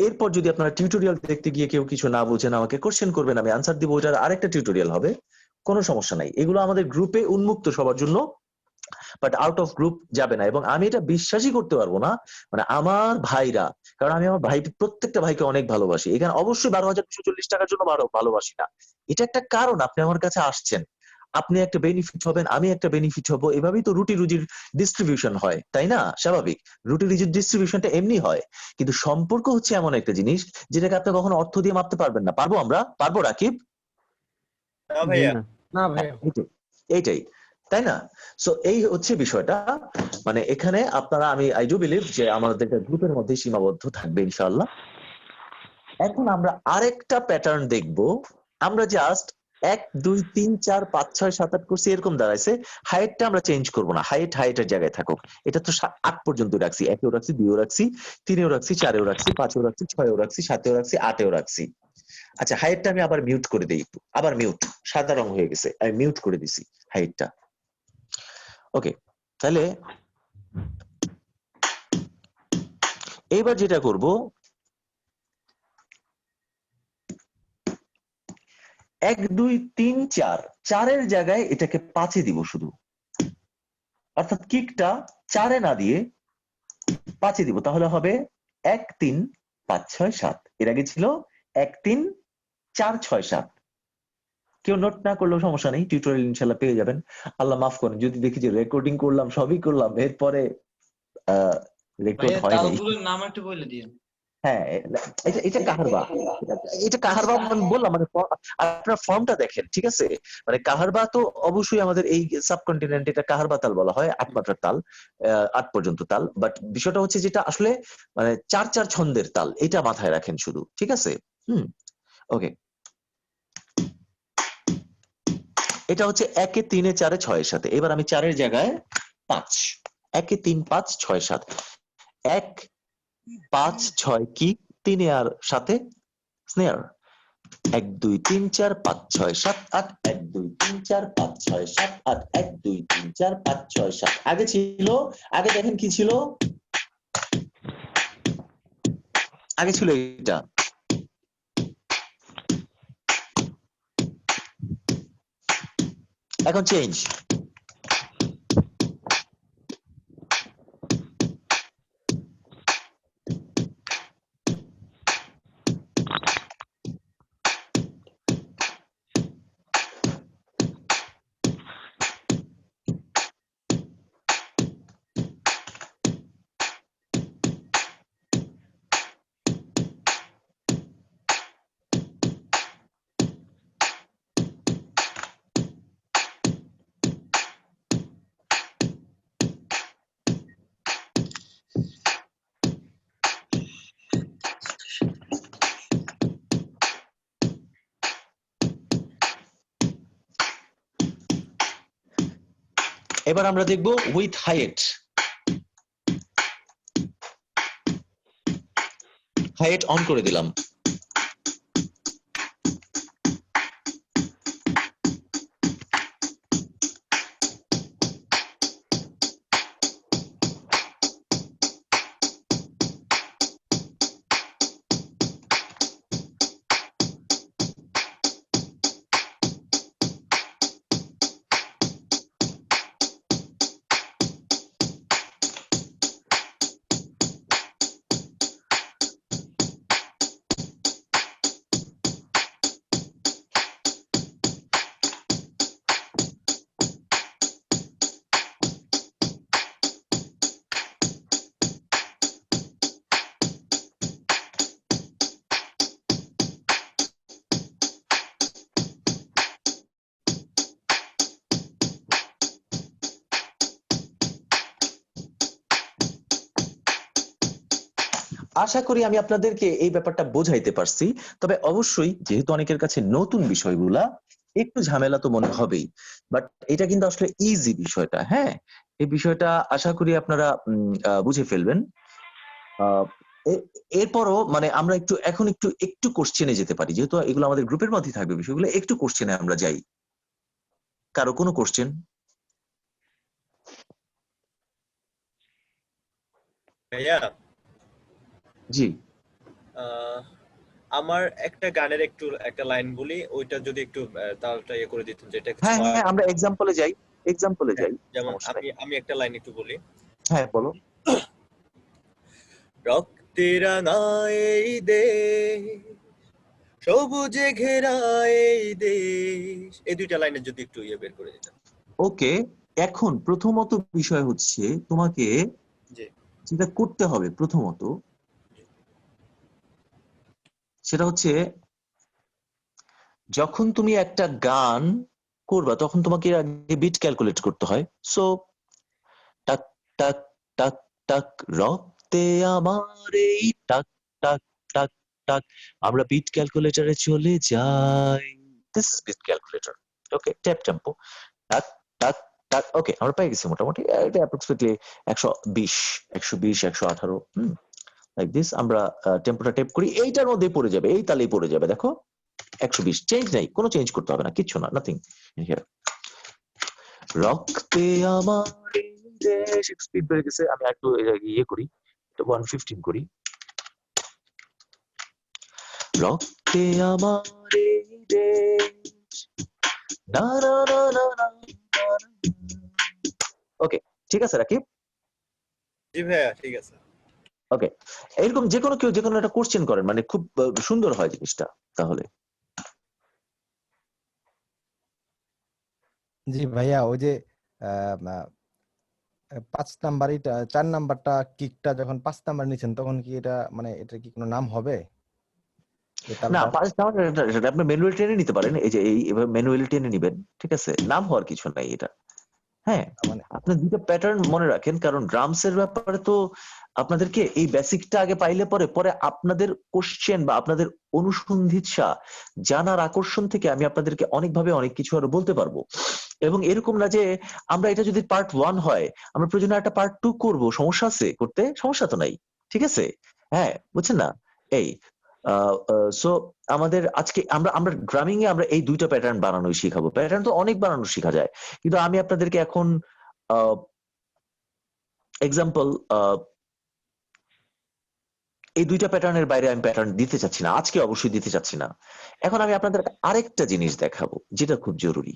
এরপর যদি আপনারা টিউটোরিয়াল দেখতে গিয়ে কেউ কিছু না বুঝেন আমাকে কোশ্চেন করবেন, আমি আনসার দিব, ওটার আরেকটা টিউটোরিয়াল হবে, কোনো সমস্যা নাই। এগুলো আমাদের গ্রুপে উন্মুক্ত সবার জন্য, বাট আউট অফ গ্রুপ যাবে না। এবং আমি এটা বিশ্বাসই করতে পারবো না, মানে আমার ভাইরা, কারণ আমি আমার ভাই প্রত্যেকটা ভাইকে অনেক ভালোবাসি, এখানে অবশ্যই 12,240 টাকার জন্য ভালোবাসি না। এটা একটা কারণ, আপনি আমার কাছে আসছেন, আপনি একটা বেনিফিট হবেন, আমি একটা বেনিফিট হব, এভাবেই তো রুটি রুজির ডিস্ট্রিবিউশন হয়, তাই না? স্বাভাবিক, রুটি রুজির ডিস্ট্রিবিউশনটা এমনি হয়। কিন্তু সম্পর্ক হচ্ছে এমন একটা জিনিস যেটাকে আপনি কখনো অর্থ দিয়ে মাপতে পারবেন না। পারবো আমরা? পারবো রাকিব? না জি ভাইয়া। না। না ভাইয়া। এইটাই, তাই না? সো এই হচ্ছে বিষয়টা, মানে এখানে আপনারা, আমি আই ডু বিলিভ যে আমাদের গ্রুপের মধ্যে সীমাবদ্ধ থাকবে ইনশাআল্লাহ। এখন আমরা আরেকটা প্যাটার্ন দেখব। আমরা জাস্ট 1 2 3 4 5 6 7 8 করছি, এরকম দাঁড়াইছে। হাইটটা আমরা চেঞ্জ করব না, হাইটের জায়গায় থাকুক। এটা তো 8 পর্যন্ত রাখছি, 1এও রাখছি, 2এও রাখছি, 3এও রাখছি, 4এও রাখছি, 5এও রাখছি, 6এও রাখছি, 7এও রাখছি, 8এও রাখছি। আচ্ছা, হাইটটা আমি আবার মিউট করে দেই একটু, আবার মিউট, সাদা রং হয়ে গেছে, আমি মিউট করে দিছি হাইটটা। ওকে, তাহলে এইবার যেটা করব, 1 2 3 4, 4-এর জায়গায় এটাকে 5-এ দিব শুধু, অর্থাৎ কিকটা 4-এ না দিয়ে 5-এ দিব, তাহলে হবে 1 3 5 6 7। এর আগে ছিল 1 3 4 6 7। কেউ নোট না করলেও সমস্যা নেই, টিউটোরিয়াল ইনশাআল্লাহ পেয়ে যাবেন। আল্লাহ মাফ করেন যদি দেখি যে রেকর্ডিং করলাম, সবই করলাম, এরপরে রেকর্ড ভাইয়া হয় নাই। তালগুলোর নাম একটু বলে দিন। হ্যাঁ, এটা কাহারবা, এটা কাহারবা আমি বললাম, মানে আপনার ফর্মটা দেখেন, ঠিক আছে? মানে কাহারবা তো অবশ্যই আমাদের এই সাবকন্টিনেন্ট, এটা কাহারবা তাল বলা হয়, 8 মাত্রার তাল, 8 পর্যন্ত তাল। বাট বিষয়টা হচ্ছে যেটা আসলে মানে 4 4 ছন্দের তাল, এটা মাথায় রাখেন শুধু, ঠিক আছে? ওকে, এটা হচ্ছে 1 3 4 6 এর সাথে। এবার আমি 4-এর জায়গায় 5, 1 3 5 6 7, 1 5 6 কি, 3 আর সাথে স্নেয়ার, 1 2 3 4 5 6 7 8, 1 2 3 4 5 6 7 8, 1 2 3 4 5 6 7। আগে ছিল, আগে দেখেন কি ছিল, আগে ছিল এটা, এখন চেঞ্জ। এবার আমরা দেখব উইথ হাইট। হাইট অন করে দিলাম। আশা করি আমি আপনাদেরকে এই ব্যাপারটা বোঝাইতে পারছি। তবে অবশ্যই যেহেতু অনেকের কাছে নতুন বিষয়গুলা একটু ঝামেলা তো মনে হবেই, বাট এটা কিন্তু আসলে ইজি বিষয়টা। হ্যাঁ, এই বিষয়টা আশা করি আপনারা বুঝে ফেলবেন। এরপরও মানে আমরা এখন একটু কোশ্চেনে যেতে পারি, যেহেতু এগুলো আমাদের গ্রুপের মধ্যে থাকবে বিষয়গুলো, একটু কোশ্চেনে আমরা যাই। কারো কোনো কোশ্চেন? ভাইয়া জি আমার একটা গানের একটা লাইন বলি, ওইটা যদি একটু তালটা ইয়ে করে দিতেন, যেটা হ্যাঁ হ্যাঁ, আমরা এক্সাম্পলে যাই। যেমন সমস্যা নেই। আমি একটা লাইন একটু বলি। হ্যাঁ বলো। রক্তে রাঙা এই দেশ, সবুজে ঘেরা এই দেশ, এই দুইটা লাইনে যদি একটু ইয়ে বের করে দিতেন। ওকে, এখন প্রথমত বিষয় হচ্ছে তোমাকে জি যেটা করতে হবে প্রথমত সেটা হচ্ছে যখন তুমি একটা গান করবা তখন তোমাকে আগে বিট ক্যালকুলেট করতে হয়। সো টাক টাক টাক টাক রক্তে আমার এই টাক টাক টাক টাক, আমরা বিট ক্যালকুলেটরে চলে যাই। This is beat calculator. Okay, tap tempo টাক টাক টাক। ওকে, আমরা পেয়ে গেছি মোটামুটি এটা অ্যাপ্রক্সিমেটলি 120 120 118 লাইক দিস। আমরা টেম্পোটা টেপ করি, এইটার মধ্যেই পড়ে যাবে, এই তালেই পড়ে যাবে। দেখো 120, চেঞ্জ নাই, কোনো চেঞ্জ করতে হবে না, কিচ্ছু না, নাথিং হিয়ার। রক্তে আমার এই দেশ, স্পিড বেড়ে গেছে, আমি একটু ইয়ে করি, 115 করি। রক্তে আমার এই দেশ, না না না না না। ওকে, ঠিক আছে রাকিব? জি ভাইয়া, ঠিক আছে। ওকে, এরকম যে কোনো কেউ যে কোনো একটা কোশ্চেন করেন, মানে খুব সুন্দর হয় জিনিসটা তাহলে। জি ভাইয়া, ওই যে 5 নাম্বার, 4 নাম্বারটা কিকটা যখন 5 নাম্বার নিচ্ছেন তখন কি এটা মানে এটা কি কোনো নাম হবে? না, সেটা আপনি ম্যানুয়ালি টেনে নিতে পারেন, এই যে এইভাবে ম্যানুয়ালি টেনে নিবেন, ঠিক আছে, নাম হওয়ার কিছু নাই এটা। হ্যাঁ, মানে আপনি দুটো প্যাটার্ন মনে রাখেন, কারণ ড্রামস এর ব্যাপারে তো আপনাদেরকে এই বেসিকটা আগে পাইলে পরে আপনাদের কোশ্চেন বা আপনাদের অনুসন্ধিৎসা জানার আকর্ষণ থেকে আমি আপনাদেরকে অনেকভাবে অনেক কিছু আরো বলতে পারবো। এবং এরকম না যে আমরা এটা যদি পার্ট 1 হয় আমরা প্রয়োজনে একটা পার্ট 2 করব, সমস্যা আছে করতে? সমস্যা তো নাই, ঠিক আছে? হ্যাঁ, বুঝছেন না? এই সো আমাদের আজকে আমরা ড্রামিং এ আমরা এই দুইটা প্যাটার্ন বানানোই শিখাবো। প্যাটার্ন তো অনেক বানানো শেখা যায়, কিন্তু আমি আপনাদেরকে এখন এক্সাম্পল এই দুইটা প্যাটার্নের বাইরে আমি প্যাটার্ন দিতে চাচ্ছি না, আজকে অবশ্যই দিতে চাচ্ছি না। এখন আমি আপনাদের আরেকটা জিনিস দেখাবো যেটা খুব জরুরি।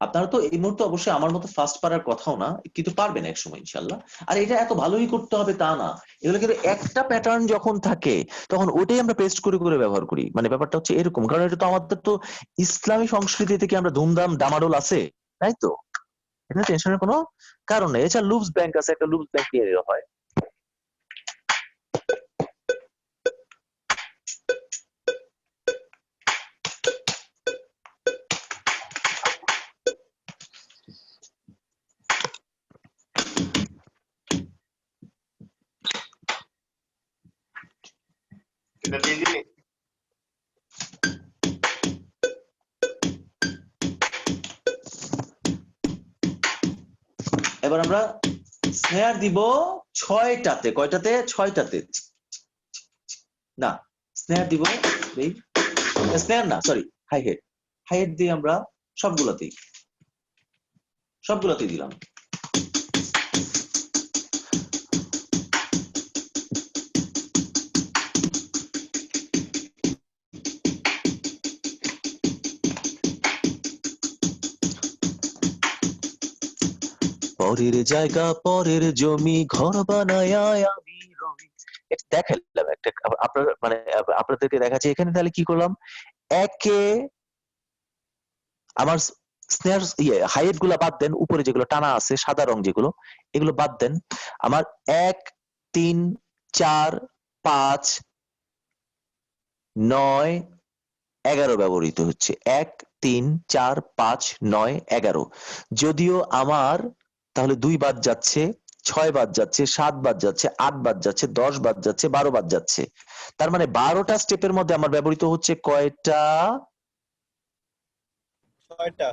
আপনারা তো এই মুহূর্তে অবশ্যই আমার মতো ফার্স্ট পারার কথাও না, কিন্তু পারবেন এক সময় ইনশাল্লাহ। আর এটা এত ভালোই করতে হবে তা না, এগুলো কিন্তু একটা প্যাটার্ন যখন থাকে তখন ওটাই আমরা পেস্ট করে করে ব্যবহার করি। মানে ব্যাপারটা হচ্ছে এরকম, কারণ এটা তো আমাদের তো ইসলামী সংস্কৃতি থেকে আমরা ধুমধাম ডামাডোল আছে, তাই তো? এটা টেনশনের কোনো কারণ নেই। এছাড়া লুপস ব্যাংক আছে, একটা লুপস ব্যাংক নিয়ে নিলে হয়। এবার আমরা স্নেয়ার দিব 6টাতে। কয়টাতে? 6টাতে। না, স্নেয়ার দিব স্নেয়ার না, sorry, hi-hat. Hi-hat দিয়ে আমরা সবগুলোতেই দিলাম। পরের জায়গা পরের জমি ঘর বানায় আমি রই। এটা দেখালাম একটা, আপনার মানে আপনাদেরকে দেখাচ্ছি এখানে। তাহলে কি করলাম, একে আমার স্নেয়ার হাইট গুলা বাদ দেন, উপরে যেগুলো টানা আছে সাদা রং যেগুলো, এগুলো বাদ দেন। আমার 1 3 4 5 9 11 ব্যবহৃত হচ্ছে। 1 3 4 5 9 11। যদিও আমার তাহলে 2 বাদ যাচ্ছে, 6 বাদ যাচ্ছে, 7 বাদ যাচ্ছে, 8 বাদ যাচ্ছে, 10 বাদ যাচ্ছে, 12 বাদ যাচ্ছে। তার মানে 12টা স্টেপের মধ্যে আমার ব্যবহৃত হচ্ছে কয়টা? 6টা।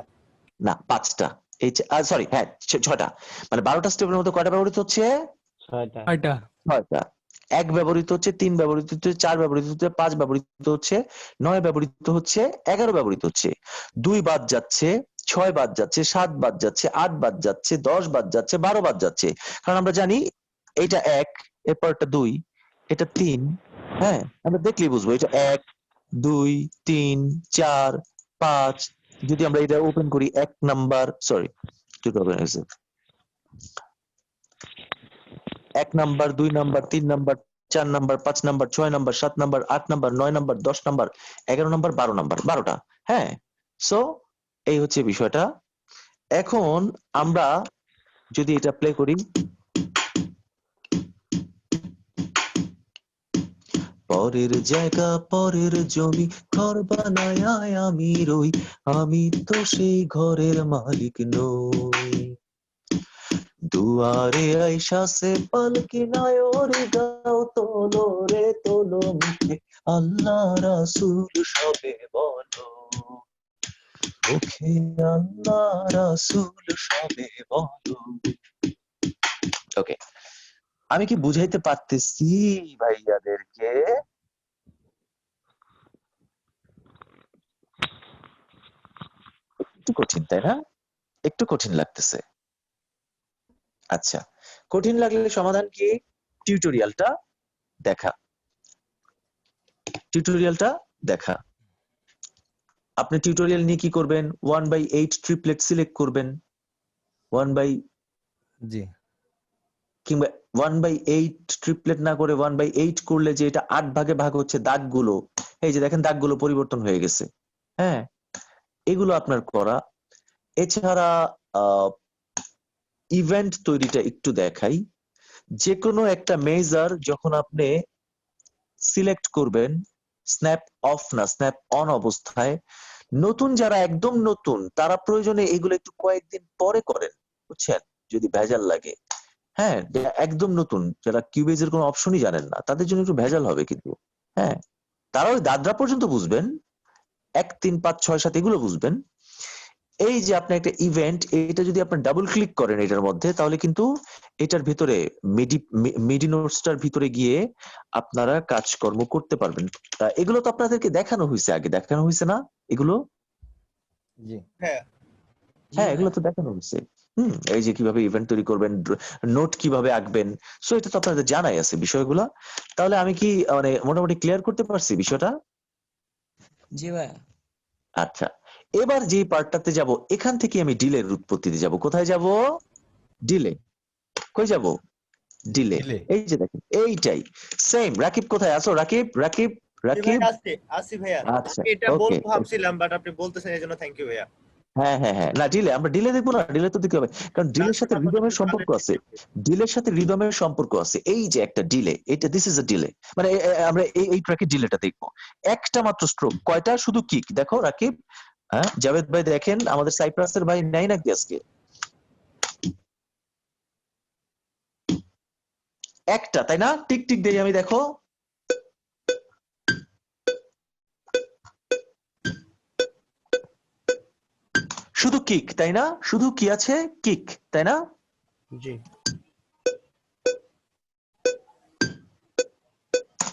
না, 5টা। এই সরি, হ্যাঁ 6টা। মানে 12টা স্টেপের মধ্যে কয়টা ব্যবহৃত হচ্ছে? 6টা। 6টা। 6টা। 1 ব্যবহৃত হচ্ছে, 3 ব্যবহৃত হচ্ছে, 4 ব্যবহৃত হচ্ছে, 5 ব্যবহৃত হচ্ছে, 9 ব্যবহৃত হচ্ছে, 11 ব্যবহৃত হচ্ছে। 2 বাদ যাচ্ছে, 6 বাদ যাচ্ছে, 7 বাদ যাচ্ছে, 8 বাদ যাচ্ছে, 10 বাদ যাচ্ছে, 12 বাদ যাচ্ছে। কারণ আমরা জানি এটা 1, এরপরটা 2, এটা 3। হ্যাঁ, আমরা দেখলেই বুঝবো এটা 1 2 3 4 5। যদি আমরা এটা ওপেন করি 1 number, sorry 1 number, 2 number, 3 number, 4 number, 5 number, 6 number, 7 number, 8 number, 9 number, 10 number, 11 number, 12 number, 12টা। হ্যাঁ, সো এই হচ্ছে বিষয়টা। এখন আমরা যদি এটা প্লে করি, পরের জায়গা পরের জমি ঘর বানায় আমি রই, আমি তো সেই ঘরের মালিক নই। দুয়ারে আইসাছে পালকি নয় ওরে গাও তোলো রে তোলো মুখে আল্লাহ রাসূল সবে বলো, মুখে আল্লাহ রাসূল সবে বলো। ওকে, আমি কি বুঝাইতে পারতেছি ভাইয়াদেরকে? একটু কঠিন তাই না? একটু কঠিন লাগতেছে। আচ্ছা, কঠিন লাগলে সমাধান কি? টিউটোরিয়ালটা দেখা। টিউটোরিয়ালটা দেখা। আপনি টিউটোরিয়াল নিয়ে কি করবেন? 1/8 ট্রিপলেট সিলেক্ট করবেন। 1/, জি কিংবা 1/8 ট্রিপলেট না করে 1/8 করলে যে এটা 8 ভাগে ভাগ হচ্ছে দাগগুলো, এই যে দেখেন দাগগুলো পরিবর্তন হয়ে গেছে। হ্যাঁ, এগুলো আপনার করা। এছাড়া ইভেন্ট তৈরিটা একটু দেখাই। যে কোনো একটা মেজার যখন আপনি সিলেক্ট করবেন, স্ন্যাপ অফ না স্ন্যাপ অন অবস্থায়, নতুন যারা একদম নতুন তারা প্রয়োজনে এগুলো একটু কয়েকদিন পরে করেন, বুঝছেন, যদি ভেজাল লাগে। হ্যাঁ, একদম নতুন যারা কিউবেজের কোনো অপশনই জানেন না তাদের জন্য একটু ভেজাল হবে কিন্তু। হ্যাঁ, তারা ওই দাদরা পর্যন্ত বুঝবেন, 1 3 5 6 7 এগুলো বুঝবেন। এই যে আপনি একটা ইভেন্ট, এটা যদি আপনি ডাবল ক্লিক করেন এটার মধ্যে, তাহলে কিন্তু এটার ভিতরে মিডি নোটসটার ভিতরে গিয়ে আপনারা কাজকর্ম করতে পারবেন। তা এগুলো তো আপনাদেরকে দেখানো হয়েছে, আগে দেখানো হয়েছে না এগুলো? জি হ্যাঁ হ্যাঁ, এগুলো তো দেখানো হয়েছে। এই যে কিভাবে ইভেন্ট তৈরি করবেন, নোট কিভাবে আঁকবেন, সো এটা তো আপনাদের জানাই আছে বিষয়গুলা। তাহলে আমি কি মানে মোটামুটি ক্লিয়ার করতে পারছি বিষয়টা? জি ভাইয়া। আচ্ছা, এবার যে পার্টটাতে যাব এখান থেকে আমি ডিলের উৎপত্তিতে যাব। কোথায় যাব? ডিলে। কই যাব? ডিলে। দিলে এই যে দেখেন এইটাই সেম। রাকিব কোথায় আছো? রাকিব রাকিব জি ভাই, রাকিব। আসি ভাইয়া। আচ্ছা আমি এটা ওকে। বলবো ভাবছিলাম, বাট আপনি বলতেছেন এই জন্য থ্যাংক ইউ ভাইয়া। হ্যাঁ হ্যাঁ হ্যাঁ, না ডিলে, আমরা ডিলে দেখবো না? ডিলে তো দেখতে হবে, কারণ ডিলের সাথে রিদমের সম্পর্ক আছে। ডিলের সাথে রিদমের সম্পর্ক আছে। এই যে একটা ডিলে, এটা দিস ইজ আ ডিলে, মানে আমরা এই ট্র্যাকের ডিলেটা দেখবো। একটা মাত্র স্ট্রোক, কয়টা? শুধু কিক। দেখো রাকিব, হ্যাঁ জাভেদ ভাই দেখেন, আমাদের সাইপ্রাসের ভাই নাই নাকি আজকে? একটা, তাই না? টিক টিক দেই আমি, দেখো শুধু কিক, তাই না? শুধু কি আছে? কিক, তাই না? জি।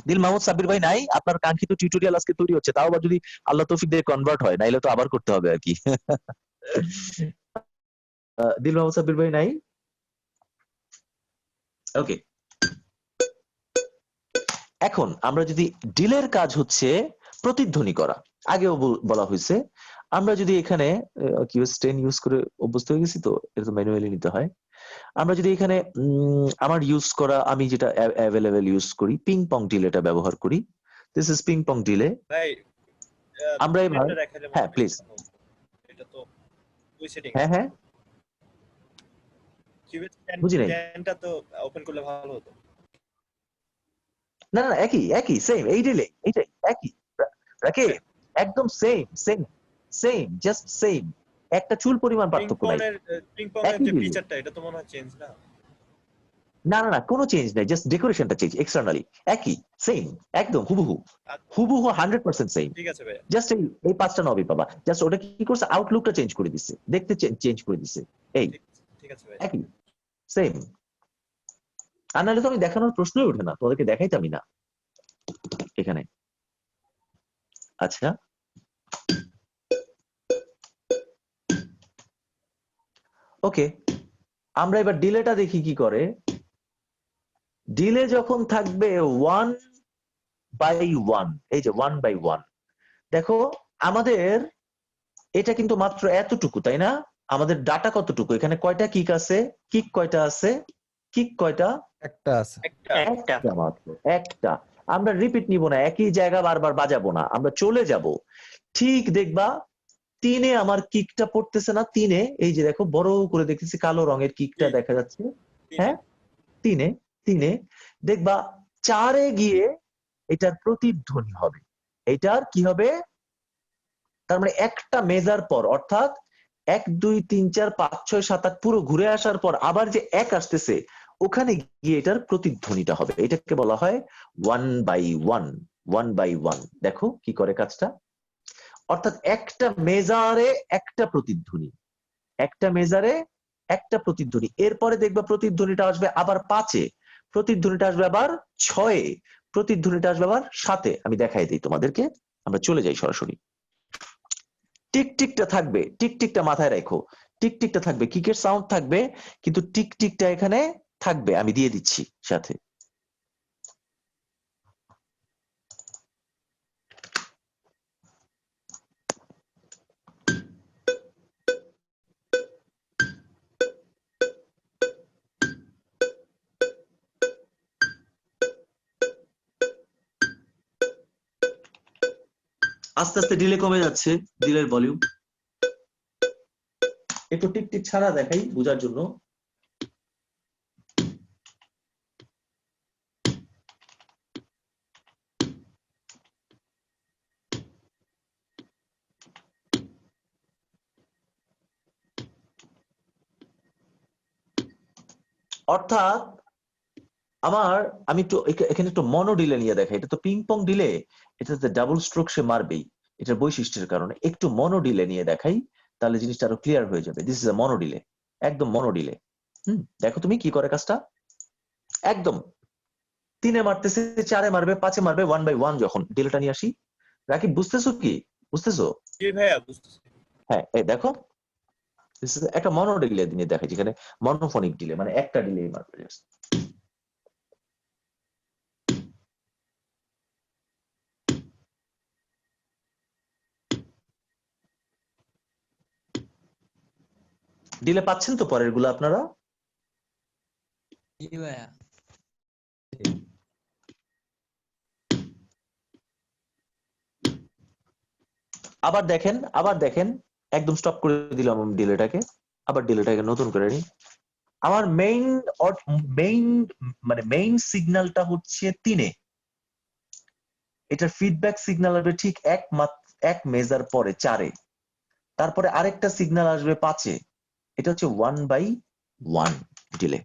দিল মাহমুদ সাব্বির ভাই নাই? আপনার কাঙ্ক্ষিত টিউটোরিয়াল আজকে তৈরি হচ্ছে, তাও আবার যদি আল্লাহ তৌফিক দিয়ে কনভার্ট হয়, নাইলে তো আবার করতে হবে আর কি। দিল মাহমুদ সাব্বির ভাই নাই? ওকে, এখন আমরা যদি ডিলের কাজ হচ্ছে প্রতিধ্বনি করা, আগেও বলা হয়েছে। আমরা যদি এখানে কিউ স্টেন ইউজ করে অভ্যস্ত হয়ে গেছি, তো এটা তো ম্যানুয়ালি নিতে হয়। আমরা যদি এখানে আমার ইউজ করা, আমি যেটা অ্যাভেলেবেল ইউজ করি, পিং পং ডিলেটা ব্যবহার করি। This is ping pong delay. ভাই আমরা এবার, দেখা যাবে হ্যাঁ প্লিজ, এটা তো ওই সেটিং হ্যাঁ হ্যাঁ কিউবেট বুঝি নাই। স্ট্যান্ডটা তো ওপেন করলে ভালো হতো। না না না, একই একই সেম, এই ডিলে এইটাই একই রাকে, একদম same same same, just same, একটা চুল পরিমাণ পার্থক্য নাই। পিং পং এর একই যে ডিলে, ফিচারটা, এটা তো মনে হয় চেঞ্জ না। না না না, কোনো চেঞ্জ নাই, জাস্ট ডেকোরেশনটা চেঞ্জ, এক্সটার্নালি একই সেম, একদম হুবহু আচ্ছা, হুবহু 100% সেম। ঠিক আছে ভাইয়া। জাস্ট এই পাঁচটা নবই পাবা, জাস্ট ওটা কি করছে, আউটলুকটা চেঞ্জ করে দিচ্ছে, দেখতে চেঞ্জ করে দিচ্ছে, এই ঠিক আছে ভাই। একই সেম। আর নাহলে তো আমি দেখানোর প্রশ্নই ওঠে না, তোমাদেরকে দেখাইতামই না এখানে। আচ্ছা, ওকে, আমরা এবার ডিলেটা দেখি কি করে। ডিলে যখন থাকবে 1/1, এই যে 1/1, দেখো আমাদের এটা কিন্তু মাত্র এতটুকু, তাই না? আমাদের ডাটা কতটুকু? এখানে কয়টা কিক আছে? কিক কয়টা আছে? কিক কয়টা? একটা আছে। একটা একটা মাত্র, একটা। আমরা রিপিট নিব না, একই জায়গা বারবার বাজাবো না, আমরা চলে যাব। ঠিক দেখবা 3-এ আমার কিকটা পড়তেছে না? 3-এ, এই যে দেখো বড় করে দেখতেছি, কালো রঙের কিকটা দেখা যাচ্ছে। হ্যাঁ 3-এ, 3-এ দেখবা 4-এ গিয়ে এটার প্রতিধ্বনি হবে। এটার কি হবে? তার মানে একটা মেজার পর, অর্থাৎ 1 2 3 4 5 6 7 8 পুরো ঘুরে আসার পর আবার যে এক আসতেছে, ওখানে গিয়ে এটার প্রতিধ্বনিটা হবে। এটাকে বলা হয় 1/1, 1/1। দেখো কি করে কাজটা, অর্থাৎ একটা মেজারে একটা প্রতিধ্বনি, একটা মেজারে একটা প্রতিধ্বনি। এরপরে দেখবা প্রতিধ্বনিটা আসবে আবার 5-এ, প্রতিধ্বনিটা আসবে আবার 6-এ, প্রতিধ্বনিটা আসবে আবার 7-এ। আমি দেখাই দিই তোমাদেরকে, আমরা চলে যাই সরাসরি। টিকটিকটা থাকবে, টিকটিকটা মাথায় রাখো, টিকটিকটা থাকবে, কিকের সাউন্ড থাকবে, কিন্তু টিকটিকটা এখানে থাকবে, আমি দিয়ে দিচ্ছি সাথে। আস্তে আস্তে ডিলে কমে যাচ্ছে, ডিলের ভলিউম একটু টিকটিক ছাড়া দেখাই বোঝার জন্য। অর্থাৎ আমি একটু এখানে একটু মনো ডিলে নিয়ে দেখাই। এটা তো পিং পং ডিলে, এটাতে ডাবল স্ট্রোক সে মারবেই, এটার বৈশিষ্ট্যের কারণে। একটু মনো ডিলে নিয়ে দেখাই, তাহলে জিনিসটা আরো ক্লিয়ার হয়ে যাবে। This is a mono delay, একদম মনো ডিলে। দেখো তুমি কি করে কাজটা, একদম 3-এ মারতেছে, 4-এ মারবে, 5-এ মারবে, 1/1 যখন ডিলেটা নিয়ে আসি। রাকিব বুঝতেছো কি? বুঝতেছো? জি ভাইয়া, বুঝতেছি। হ্যাঁ এই দেখো, দিস ইজ একটা মনো ডিলে নিয়ে দেখাই, যেখানে মনোফোনিক ডিলে, মানে একটা ডিলে মারবে just। ডিলে পাচ্ছেন তো পরের গুলো আপনারা? জি ভাইয়া। আবার দেখেন একদম স্টপ করে দিলাম আমি ডিলেটাকে, আবার ডিলেটাকে নতুন করে নিই। আমার মেইন সিগন্যালটা হচ্ছে 3-এ, এটার ফিডব্যাক সিগন্যাল আসবে ঠিক এক মেজার পরে 4-এ, তারপরে আরেকটা সিগন্যাল আসবে 5-এ, এটা হচ্ছে 1/1 ডিলে।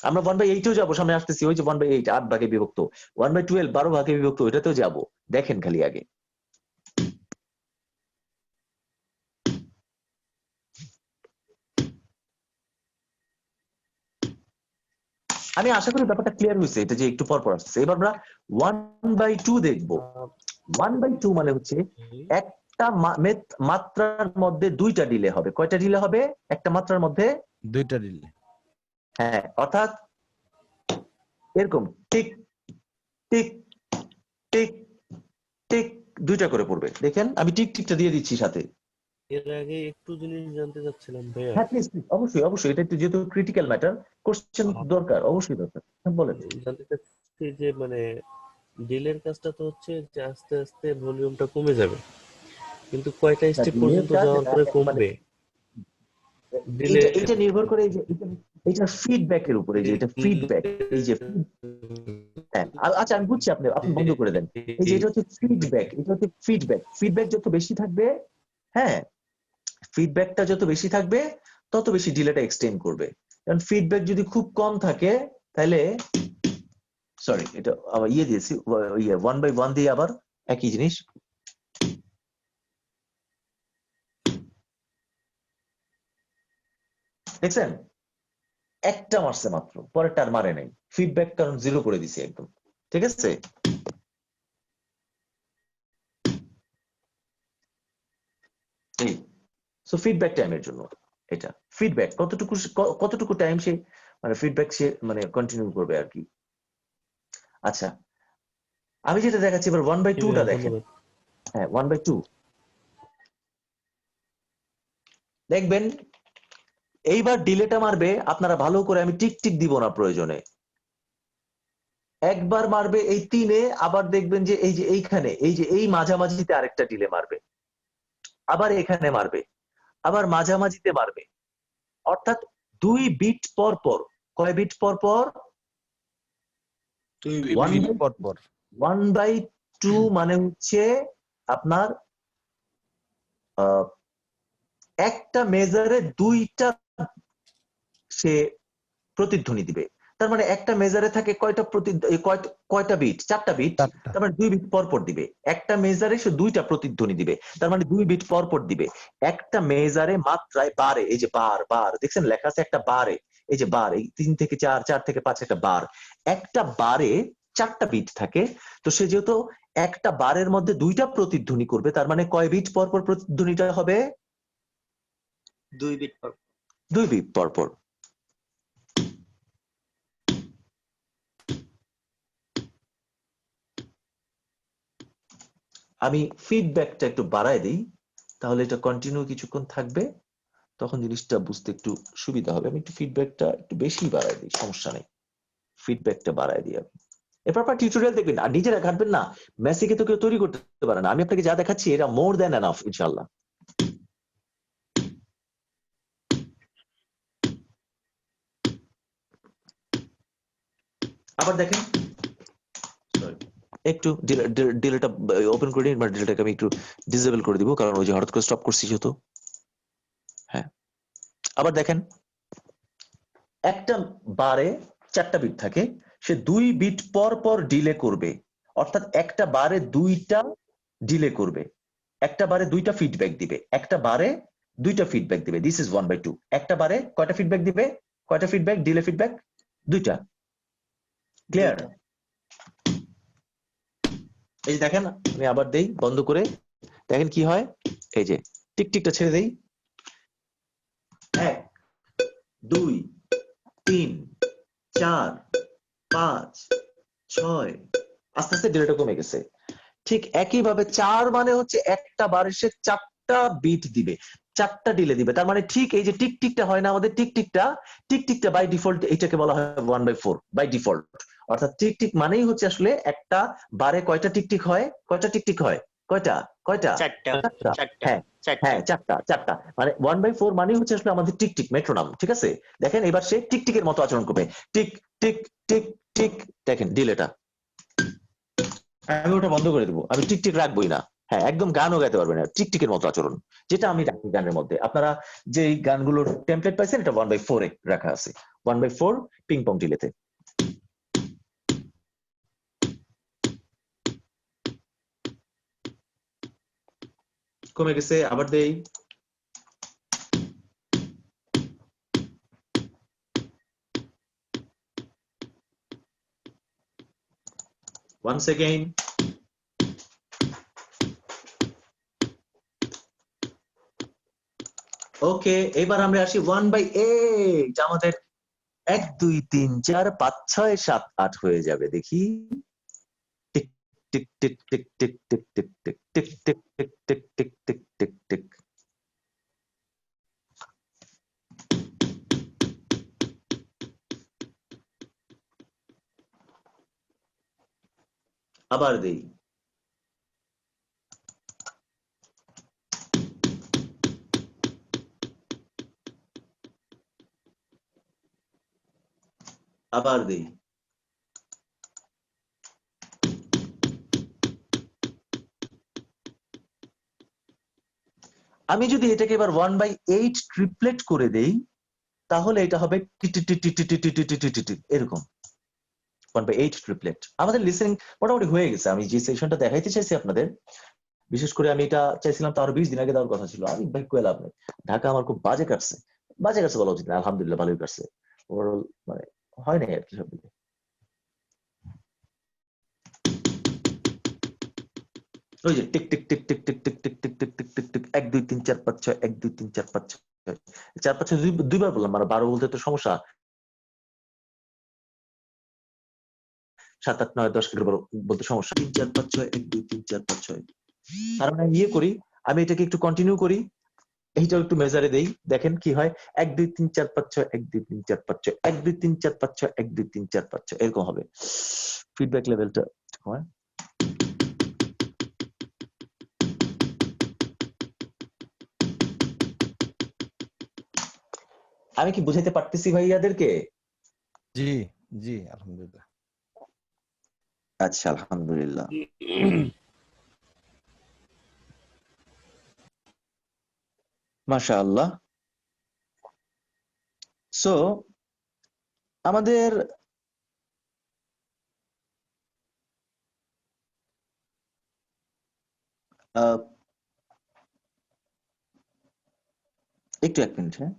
আমরা 1/8-এও যাবো, সামনে আসতেছি, ওই যে 1/8 8 ভাগে বিভক্ত, 1/12 12 ভাগে বিভক্ত, ওইটাতেও যাবো, দেখেন খালি আগে। আমি আশা করি ব্যাপারটা ক্লিয়ার হয়েছে, এটা যে একটু পর পর আসছে। এবার আমরা 1/2 দেখবো। 1/2 মানে হচ্ছে একটা মাত্রার মধ্যে 2টা ডিলে হবে। কয়টা ডিলে হবে একটা মাত্রার মধ্যে? 2টা ডিলে। হ্যাঁ, অর্থাৎ এরকম টিক টিক টিক টিক 2টা করে পড়বে। দেখেন আমি টিক টিকটা দিয়ে দিচ্ছি সাথে। এর আগে একটু জিনিস জানতে চাচ্ছিলাম ভাইয়া। হ্যাঁ প্লিজ, অবশ্যই এটা একটু যেহেতু ক্রিটিক্যাল ম্যাটার, কোশ্চেন দরকার, অবশ্যই দরকার। বলেন। জানতে চাচ্ছি যে মানে ডিলের কাজটা তো হচ্ছে যে আস্তে আস্তে ভলিউমটা কমে যাবে, কিন্তু কয়টা স্টেপ পর্যন্ত যাওয়ার পরে কমবে? ডিলে এটা নির্ভর করে এই যে এটা ফিডব্যাকের উপরে, যে এটা ফিডব্যাক, এই যে হ্যাঁ, আচ্ছা আমি বুঝছি, আপনি বন্ধ করে দেন। এই যে এটা হচ্ছে ফিডব্যাক যত বেশি থাকবে, হ্যাঁ ফিডব্যাকটা যত বেশি থাকবে তত বেশি ডিলেটা এক্সটেন্ড করবে। কারণ ফিডব্যাক যদি খুব কম থাকে তাহলে, সরি এটা আবার দিয়েছি 1/1 দিয়ে আবার একই জিনিস। দেখছেন একটা মারছে মাত্র, পরেরটা আর মারে নাই, ফিডব্যাক কারণ 0 করে দিছি একদম। ঠিক আছে, এই সো ফিডব্যাক টাইমের জন্য এটা ফিডব্যাক কতটুকু টাইম সে মানে ফিডব্যাক সে মানে কন্টিনিউ করবে আর কি। আচ্ছা আমি যেটা দেখাচ্ছি এবার 1/2টা দেখেন। হ্যাঁ 1/2 দেখবেন, এইবার ডিলেটা মারবে আপনারা ভালো করে, আমি টিক টিক দিব না প্রয়োজনে, একবার মারবে এই 3-এ, আবার দেখবেন যে এই যে এইখানে এই মাঝামাঝিতে আরেকটা ডিলে মারবে, আবার এখানে মারবে, আবার মাঝামাঝিতে মারবে, অর্থাৎ 2 বিট পর পর। কয় বিট পর পর? 2 বিট পর পর। 1/2 মানে হচ্ছে আপনার একটা মেজারে 2টা সে প্রতিধ্বনি দিবে। তার মানে একটা মেজারে থাকে কয়টা বিট? 4টা বিট। তার মানে 2 বিট পর পর দিবে। একটা মেজারে সে 2টা প্রতিধ্বনি দিবে, তার মানে 2 বিট পর পর দিবে। একটা মেজারে মাত্রায় বারে, এই যে বার দেখছেন লেখা আছে একটা বারে, এই যে বার, এই 3 থেকে 4 4 থেকে 5 একটা বার, একটা বারে 4টা বিট থাকে। তো সে যেহেতু একটা বারের মধ্যে 2টা প্রতিধ্বনি করবে, তার মানে কয় বিট পর পর প্রতিধ্বনিটা হবে? 2 বিট পর। 2 বিট পর পর। আমি ফিডব্যাকটা একটু বাড়ায় দিই, তাহলে এটা কন্টিনিউ কিছুক্ষণ থাকবে, তখন জিনিসটা বুঝতে একটু সুবিধা হবে। আমি একটু ফিডব্যাকটা একটু বেশি বাড়ায় দিই, সমস্যা নেই, ফিডব্যাকটা বাড়ায় দিই আমি। এরপর আপনার টিউটোরিয়াল দেখবেন আর নিজেরা ঘাটবেন না, মেসিকে তো কেউ তৈরি করতে পারে না, আমি আপনাকে যা দেখাচ্ছি এটা মোর দ্যান এনাফ ইনশাআল্লাহ। আবার দেখেন, একটু ডিলেটা ওপেন করে নিন, বা ডিলেটাকে আমি একটু ডিসেবল করে দিব, কারণ ওই যে হঠাৎ করে স্টপ করছি যেহেতু। হ্যাঁ আবার দেখেন, একটা বারে 4টা বিট থাকে, সে 2 বিট পর পর ডিলে করবে, অর্থাৎ একটা বারে 2টা ডিলে করবে, একটা বারে 2টা ফিডব্যাক দিবে, একটা বারে 2টা ফিডব্যাক দিবে। This is 1/2। একটা বারে কয়টা ফিডব্যাক দিবে? কয়টা ফিডব্যাক? ডিলে ফিডব্যাক 2টা। ক্লিয়ার? এই যে দেখেন, আমি আবার দেই বন্ধ করে, দেখেন কি হয়, এই যে টিকটিকটা ছেড়ে দেই, 1 2 3 4 5 6, আস্তে আস্তে ডিলেটা কমে গেছে। ঠিক একইভাবে 4 মানে হচ্ছে একটা বারে সে 4টা বিট দিবে, 4টা ডিলে দিবে। তার মানে ঠিক এই যে টিকটিকটা হয় না আমাদের, টিকটিকটা বাই ডিফল্ট এটাকে বলা হয় 1/4 বাই ডিফল্ট। অর্থাৎ টিকটিক মানেই হচ্ছে আসলে একটা বারে কয়টা টিকটিক হয়, কয়টা কয়টা চারটা চারটা। চারটা হ্যাঁ চারটা হ্যাঁ, চারটা মানে 1/4 মানেই হচ্ছে আসলে আমাদের টিকটিক মেট্রোনম। ঠিক আছে, দেখেন এবার সে টিকটিকের মতো আচরণ করবে, টিক টিক টিক টিক। দেখেন ডিলেটা, আমি ওটা বন্ধ করে দেবো, আমি টিকটিক রাখবোই না। হ্যাঁ, একদম গানও গাইতে পারবে না, টিকটিকের মতো আচরণ যেটা আমি রাখি গানের মধ্যে। আপনারা যে এই গানগুলোর টেমপ্লেট পাইছেন এটা 1/4 এ রাখা আছে, 1/4 পিং পং ডিলেতে। কমে গেছে, আবার দেই। Once again. ওকে, এবার আমরা আসি 1/8। আমাদের 1 2 3 4 5 6 7 8 হয়ে যাবে। দেখি, tick tick tick tick tick tick tick tick tick tick tick tick tick tick tick tick. আবার দেই। আবার দেই। আমি যদি এটাকে এবার 1/8 ট্রিপলেট করে দেই তাহলে এটা হবে এরকম 1/8 ট্রিপলেট। আমাদের লিসেনিং মোটামুটি হয়ে গেছে। আমি যে সেশনটা দেখাইতে চাইছি আপনাদের, বিশেষ করে আমি এটা চাইছিলাম তো আরো 20 দিন আগে দেওয়ার কথা ছিল। আমি ভাই কয়ে লাভ নেই, ঢাকা আমার খুব বাজে কাটছে বলা উচিত না, আলহামদুলিল্লাহ ভালোই কাটছে। ওভারঅল মানে হয় নাই আর কি সব মিলে। ওই যে tick tick tick tick tick tick tick tick tick tick tick tick 1 2 3 4 5 6 1 2 3 4 5 6 4 5 6 দুইবার বললাম, মানে 12 বলতে তো সমস্যা। 7 8 9 10 বলতে সমস্যা। 3 4 5 6 1 2 3 4 5 6। আর আমি ইয়ে করি, আমি এটাকে একটু কন্টিনিউ করি, এইটাও একটু মেজারে দেই, দেখেন কি হয়। 1 2 3 4 5 6 1 2 3 4 5 6 1 2 3 4 5 6 1 2 3 4 5 6 এরকম হবে। ফিডব্যাক লেভেলটা হয়। আমি কি বুঝাইতে পারতেছি ভাইয়াদেরকে? জি জি, আলহামদুলিল্লাহ। আচ্ছা, আলহামদুলিল্লাহ। মাশাআল্লাহ। সো আমাদের একটু 1 মিনিট। হ্যাঁ,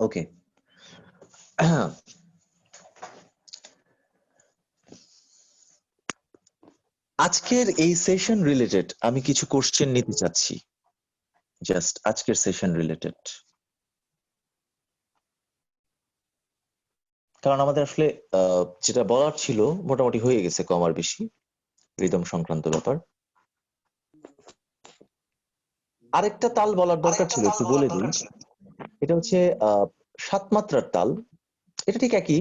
ওকে। আজকের এই সেশন রিলেটেড আমি কিছু কোশ্চেন নিতে চাচ্ছি, জাস্ট আজকের সেশন রিলেটেড। কারণ আমাদের আসলে যেটা বলার ছিল মোটামুটি হয়ে গেছে কম আর বেশি, রিদম সংক্রান্ত ব্যাপার। আরেকটা তাল বলার দরকার ছিল, একটু বলে দিই। এটা হচ্ছে 7 মাত্রার তাল। এটা ঠিক একই,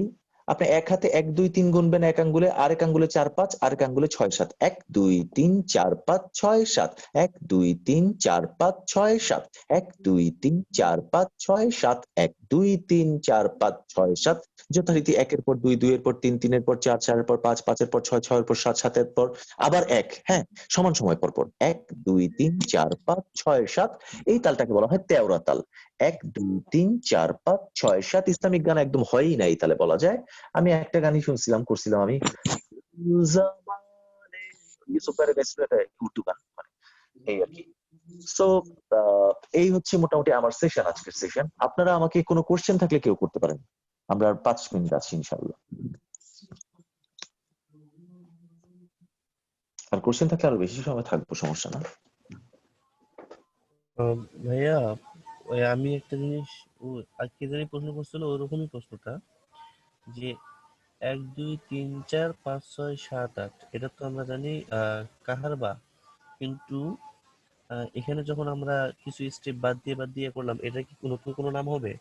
আপনি এক হাতে 1 2 3 গুনবেন এক আঙ্গুলে, আরেক আঙ্গুলে 4 5, আরেক আঙ্গুলে 6 7, 1 2 3 4 5 6 7, 1 2 3 4 5 6 7, 1 2 3 4 5 6 7, 1 2 3 4 5 6 7, যথারীতি 1 এর পর 2 2 এর পর 3 3 এর পর 4 4 এর পর 5 5 এর পর 6 6 এর পর 7 7 এর পর আবার 1, হ্যাঁ, সমান সময় পর পর 1 2 3 4 5 6 7, এই তালটাকে বলা হয় তেওরা তাল। 1 2 3 4 5 6 7 ইসলামিক গান একদম হয়ই না এই তালে বলা যায়। আমি একটা গানই করছিলাম আমি জামানে, ইউসুফ ভাইয়ের গাইছিল, একটা উর্দু গান, মানে এই আর কি। সো এই হচ্ছে মোটামুটি আমার সেশন, আজকের সেশন। আপনারা আমাকে কোনো কোশ্চেন থাকলে কেউ করতে পারেন, আমরা আর 5 মিনিট আছি ইনশাআল্লাহ। আর কোশ্চেন থাকলে আরো বেশি সময় থাকবো, সমস্যা না। ভাইয়া ওই আমি একটা জিনিস আর কি জানি প্রশ্ন করছিল, ওরকমই প্রশ্নটা, যে 1 2 3 4 5 6 7 8 এটা তো আমরা জানি কাহারবা, কিন্তু এখানে যখন আমরা কিছু স্টেপ বাদ দিয়ে করলাম, এটা কি নতুন কোনো নাম হবে?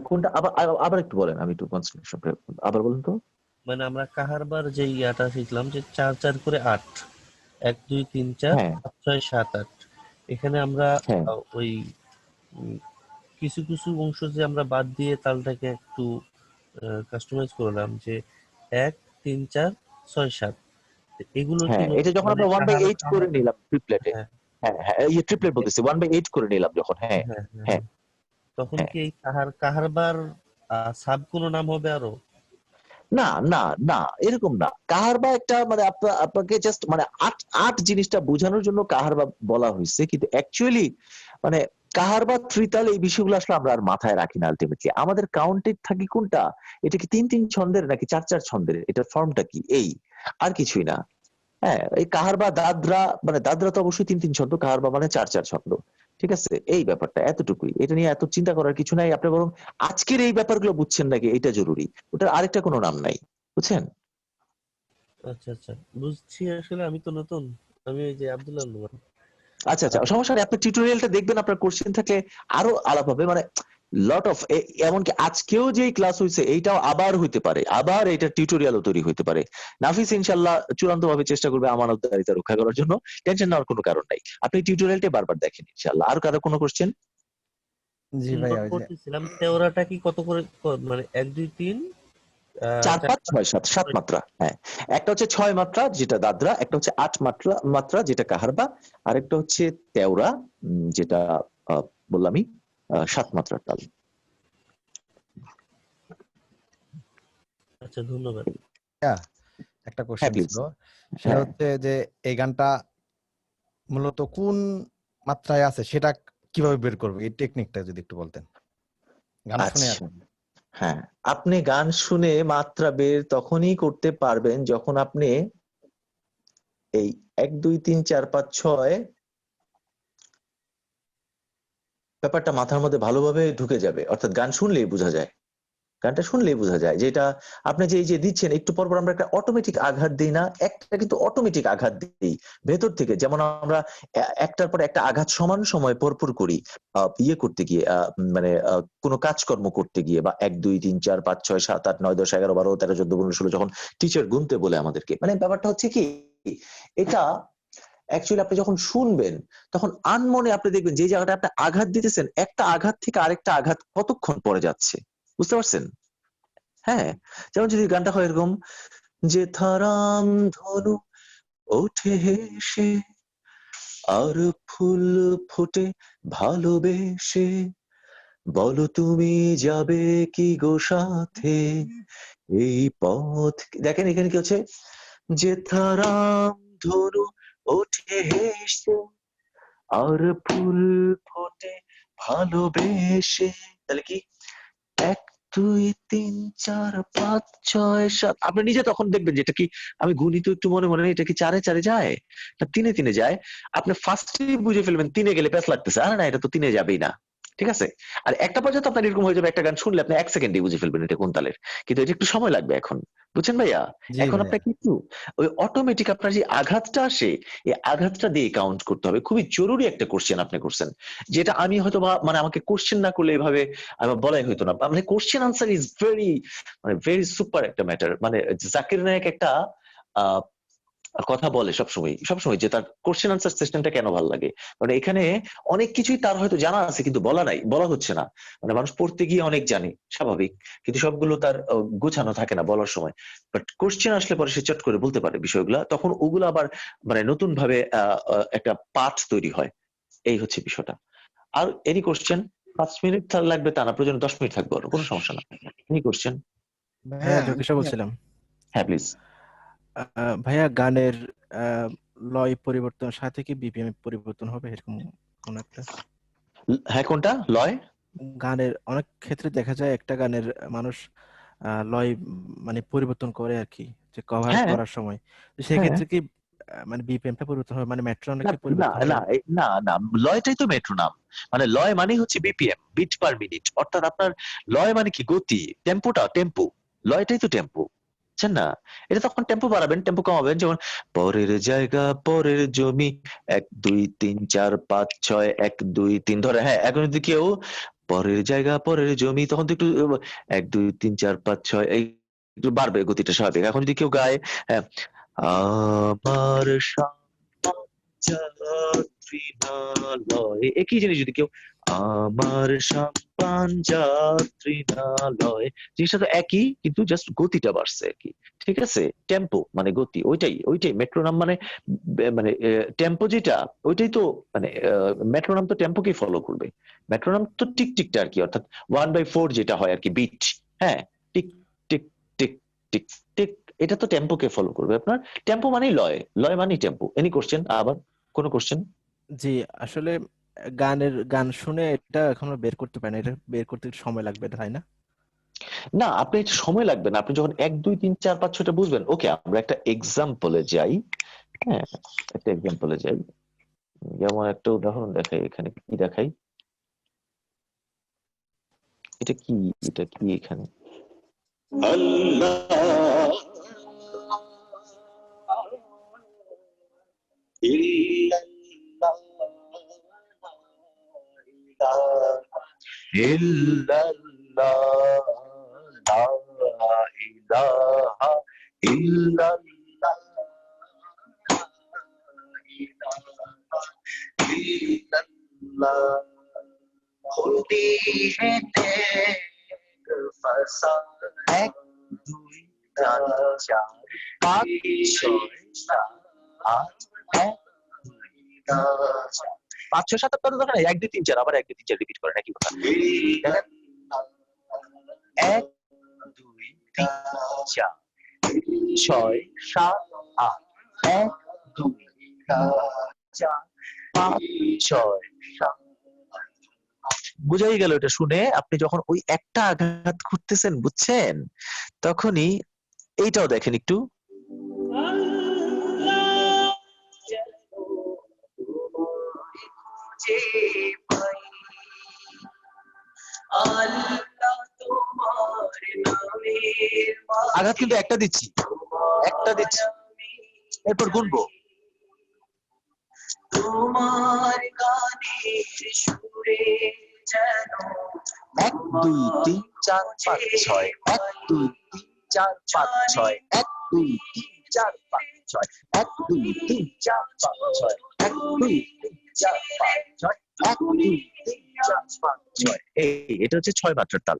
কোনটা আবার আবার একটু বলেন, আমি একটু কনসেন্ট্রেশন করে আবার বলুন তো। মানে আমরা কাহারবার যে ইয়াটা শিখলাম যে 4 4 করে 8, 1 2 3 4 হ্যাঁ 5 6 7 8, এখানে আমরা হ্যাঁ ওই কিছু কিছু অংশ যে আমরা বাদ দিয়ে তালটাকে একটু কাস্টমাইজ করলাম, যে 1 3 4 6 7, এগুলো কি হ্যাঁ, এটা যখন মানে আমরা 1/8 করে নিলাম ট্রিপলেটে, হ্যাঁ হ্যাঁ হ্যাঁ, এই ট্রিপলেট বলতেছি, 1/8 করে নিলাম যখন, হ্যাঁ হ্যাঁ হ্যাঁ হ্যাঁ হ্যাঁ, তখন হ্যাঁ। কি এই কাহারবার সাব কোনো নাম হবে আরো? না না না, এরকম না। কাহারবা একটা মানে আপনাকে জাস্ট মানে আট আট জিনিসটা বোঝানোর জন্য কাহারবা বলা হয়েছে, কিন্তু অ্যাকচুয়ালি মানে কাহারবা ত্রিতাল এই বিষয়গুলো আসলে আমরা আর মাথায় রাখি না। আলটিমেটলি আমাদের কাউন্টেড থাকি কোনটা, এটা কি 3 3 ছন্দের নাকি 4 4 ছন্দের, এটার ফর্মটা কি, এই আর কিছুই না। হ্যাঁ, এই কাহারবা দাদরা, মানে দাদরা তো অবশ্যই 3 3 ছন্দ, কাহারবা মানে 4 4 ছন্দ। ঠিক আছে, এই ব্যাপারটা এতটুকুই, এটা নিয়ে এত চিন্তা করার কিছু নাই। আপনি বরং আজকের এই ব্যাপারগুলো বুঝছেন নাকি, এটা জরুরি। ওটার আরেকটা কোনো নাম নাই, বুঝছেন? আচ্ছা আচ্ছা, বুঝছি। আসলে আমি তো নতুন, আমি ওই যে আব্দুল্লাহ নোমান। আচ্ছা আচ্ছা, সমস্যা নেই, আপনি টিউটোরিয়ালটা দেখবেন, আপনার কোশ্চেন থাকলে আরো আলাপ হবে। মানে লট অফ, এমনকি আজকেও যে ক্লাস হয়েছে এইটাও আবার হইতে পারে, আবার এটা টিউটোরিয়ালও তৈরি হইতে পারে। নাফিস ইনশাল্লাহ চূড়ান্ত ভাবে চেষ্টা করবে আমানতদারিতা রক্ষা করার জন্য, টেনশন নেওয়ার কোনো কারণ নাই। আপনি টিউটোরিয়ালটা বারবার দেখেন ইনশাল্লাহ। আর কারো কোনো কোশ্চেন? জি ভাই, নোট ওই যে করতেছিলাম, তেওরাটা কি কত করে মানে 1 2 3 4 4 5 6 7, 7 মাত্রা। হ্যাঁ, একটা হচ্ছে 6 মাত্রা যেটা দাদরা, একটা হচ্ছে 8 মাত্রা যেটা কাহারবা, আর একটা হচ্ছে তেওরা, যেটা বললামই 7 মাত্রার তাল। আচ্ছা, ধন্যবাদ। একটা হ্যাঁ কোশ্চেন প্লিজ। ছিল, সেটা হ্যাঁ হচ্ছে যে এই গানটা মূলত কোন মাত্রায় আছে সেটা কিভাবে বের করবে, এই টেকনিকটা যদি একটু বলতেন। গান শুনে আচ্ছা, হ্যাঁ, আপনি গান শুনে মাত্রা বের তখনই করতে পারবেন যখন আপনি এই 1 2 3 4 5 6 ব্যাপারটা মাথার মধ্যে ভালোভাবে ঢুকে যাবে। অর্থাৎ গান শুনলেই বোঝা যায়, গানটা শুনলেই বোঝা যায় যেটা আপনি যে এই যে দিচ্ছেন, একটু পর পর আমরা একটা অটোমেটিক আঘাত দিই না, একটা কিন্তু অটোমেটিক আঘাত দিই ভেতর থেকে। যেমন আমরা একটার পর একটা আঘাত সমান সময় পরপর করি ইয়ে করতে গিয়ে, মানে কোনো কাজকর্ম করতে গিয়ে, বা 1 2 3 4 5 6 7 8 9 10 11 12 13 14 15 16 যখন টিচার গুনতে বলে আমাদেরকে, মানে ব্যাপারটা হচ্ছে কি, এটা অ্যাকচুয়ালি আপনি যখন শুনবেন তখন আনমনে আপনি দেখবেন যে জায়গাটা আপনি আঘাত দিতেছেন, একটা আঘাত থেকে আরেকটা আঘাত কতক্ষণ পরে যাচ্ছে, বুঝতে পারছেন? হ্যাঁ, যেমন যদি গানটা হয় এরকম, যে থারাম ধনু ওঠে হেসে আর ফুল ফোটে ভালোবেসে, বলো তুমি যাবে কি গো সাথে এই পথ। দেখেন এখানে কি হচ্ছে, যে থারাম ধনু ওঠে হেসে আর ফুল ফোটে ভালোবেসে, তাহলে কি 1 2 3 4 5 6 7, আপনি নিজে তখন দেখবেন যে এটা কি, আমি গুনি তো একটু মনে মনে, এটা কি 4 4 যায় না 3 3 যায়। আপনি ফার্স্টেই বুঝে ফেলবেন 3 গেলে প্যাচ লাগতেছে, আরে না এটা তো 3 যাবেই না। ঠিক আছে, আর একটা পর্যায়ে আপনার এরকম হয়ে যাবে, একটা গান শুনলে আপনি 1 সেকেন্ডে বুঝে ফেলবেন এটা কোন তালের, কিন্তু এটা একটু সময় লাগবে এখন, বুঝছেন ভাইয়া? জি এখন ভাইয়া। আপনার কিন্তু ওই অটোমেটিক আপনার যে আঘাতটা আসে, এই আঘাতটা দিয়ে কাউন্ট করতে হবে। খুবই জরুরি একটা কোশ্চেন আপনি করছেন, যেটা আমি হয়তো বা মানে আমাকে কোশ্চেন না করলে এভাবে আমার বলাই হইতো না। মানে কোশ্চেন আনসার ইজ ভেরি মানে ভেরি সুপার একটা ম্যাটার। মানে জাকির নায়েক একটা আহ কথা বলে সবসময় যে তার কোশ্চেন আনসার সিস্টেমটা কেন ভালো লাগে। মানে এখানে অনেক কিছুই তার হয়তো জানা আছে কিন্তু বলা হচ্ছে না। মানে মানুষ পড়তে গিয়ে অনেক জানে, স্বাভাবিক, কিন্তু সবগুলো তার গোছানো থাকে না বলার সময়। বাট কোশ্চেন আসলে পরে সে চট করে বলতে পারে বিষয়গুলা, তখন ওগুলো আবার মানে নতুন ভাবে একটা পাঠ তৈরি হয়। এই হচ্ছে বিষয়টা। আর এনি কোশ্চেন 5 মিনিট লাগবে তা না, প্রয়োজন 10 মিনিট থাকবে, ওর কোনো সমস্যা না। Any question. ভাইয়া জ্যোতিষা বলছিলাম। হ্যাঁ প্লিজ। ভাইয়া গানের লয় পরিবর্তন সাথে কি বিপিএম পরিবর্তন হবে এরকম কোন একটা? হ্যাঁ কোনটা লয়? গানের অনেক ক্ষেত্রে দেখা যায় একটা গানের মানুষ লয় মানে পরিবর্তন করে আর কি, যে কভার হ্যাঁ করার সময়। তো হ্যাঁ সেক্ষেত্রে কি মানে বিপিএমটা পরিবর্তন হবে, মানে মেট্রোনটা না কি না পরিবর্তন হবে? না না না, লয়টাই তো মেট্রোনাম। মানে লয় মানে হচ্ছে বিপিএম, বিট পার মিনিট। অর্থাৎ আপনার লয় মানে কি গতি, টেম্পো, লয়টাই তো টেম্পো, বুঝছেন না? এটা তখন টেম্পো বাড়াবেন, টেম্পো কমাবেন, যেমন পরের জায়গা পরের জমি 1 2 3 4 5 6 1 2 3 ধরে। হ্যাঁ এখন যদি কেউ পরের জায়গা পরের জমি, তখন তো একটু 1 2 3 4 5 6 এই একটু বাড়বে গতিটা, স্বাভাবিক। এখন যদি কেউ গায় হ্যাঁ, আমার যাত্রী নালয়, একই জিনিস যদি কেউ আমার সাম্পান যাত্রী নালয়, জিনিসটা তো একই, কিন্তু জাস্ট গতিটা বাড়ছে আর কি। ঠিক আছে? টেম্পো মানে গতি, ওইটাই মেট্রোনাম মানে মানে টেম্পো যেটা, ওইটাই তো মানে মেট্রোনাম তো টেম্পোকে ফলো করবে। মেট্রোনাম তো টিকটা আর কি, অর্থাৎ 1/4 যেটা হয় আর কি, বিট। হ্যাঁ, tick tick tick tick tick, এটা তো টেম্পোকে ফলো করবে আপনার। টেম্পো মানেই লয় মানেই টেম্পো। Any question? আবার কোনো কোশ্চেন? জি, আসলে গান শুনে এটা এখনো বের করতে পারি না, এটা বের করতে একটু সময় লাগবে তাই না? না, আপনি একটু সময় লাগবে না, আপনি যখন 1 2 3 4 5 6টা বুঝবেন। ওকে, আমরা একটা এক্সাম্পলে যাই। হ্যাঁ, একটা এক্সাম্পলে যাই। যেমন একটা উদাহরণ দেখাই, এখানে কি দেখাই, এটা কি, এটা কি এখানে আল্লাহ ইল্লাল্লাহ ইল্লাল্লাহ লা ইলাহা ইল্লাল্লাহ ইল্লাল্লাহ খুদি হে নেক ফসল 1 2 3 4 5 6 7 8 1 2 5 6 7 8 দরকার নাই, 1 2 3 4, আবার 1 2 3 4 রিপিট করেন একই কথা। 1 2 3 4 6 7 8 1 2 4 5 6 7। বুঝাই গেল এটা শুনে? আপনি যখন ওই একটা আঘাত করতেছেন, বুঝছেন, তখনই এইটাও দেখেন একটু। আঘাত কিন্তু একটা দিচ্ছি, এরপর গুনবো। তোমার গানের সুরে যেন 1 2 3 4 5 6 1 2 3 4 5 6 1 2 3 4 5 6 1 2 3 4 5 6 1 2 3 4 5 6 1 2 3 4 5 6। এই এটা হচ্ছে 6 মাত্রার তাল।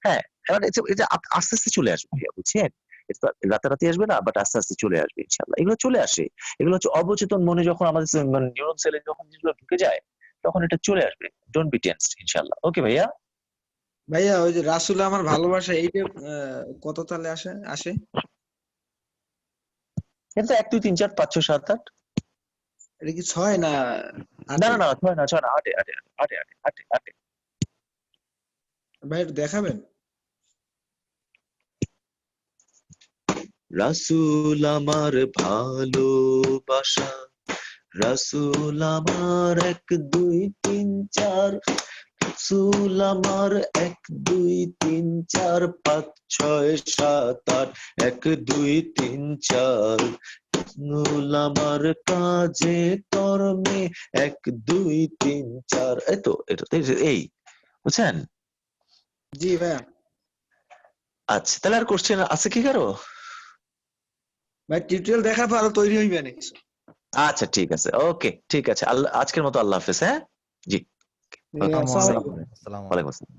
হ্যাঁ, এবার এটা আস্তে আস্তে চলে আসবে ভাইয়া, বুঝছেন? এটা তো রাতারাতি আসবে না, বাট আস্তে আস্তে চলে আসবে ইনশাআল্লাহ। এগুলো চলে আসে, এগুলো হচ্ছে অবচেতন মনে যখন আমাদের মানে নিউরন সেলে যখন জিনিসগুলো ঢুকে যায়, তখন এটা চলে আসবে। ডোন্ট বি টেনসড ইনশাআল্লাহ। ওকে ভাইয়া? ভাইয়া ওই যে রাসূল আমার ভালোবাসা, এইটা কত তালে আসে? কিন্তু 1 2 3 4 5 6 7 8। এটা কি 6 না না 8? না না 6 না 8 ভাই একটু দেখাবেন? রাসূল আমার ভালোবাসা, রাসূল আমার 1 2 3 4 রাসূল আমার 1 2 3 4 5 6 7 8 1 2 3 4 রাসূল আমার কাজে কর্মে 1 2 3 4 এই তো এই বুঝছেন? জি ভাইয়া। আচ্ছা তাহলে আর কোশ্চেন আছে কি কারো? ভাই টিউটোরিয়াল দেখার পর আরো তৈরি হইবে না কিছু। আচ্ছা ঠিক আছে, ওকে ঠিক আছে, আজকের মতো আল্লাহ হাফেজ। হ্যাঁ জি, আসসালামু আলাইকুম। আসসালামু আলাইকুম। ওয়ালাইকুম আসসালাম।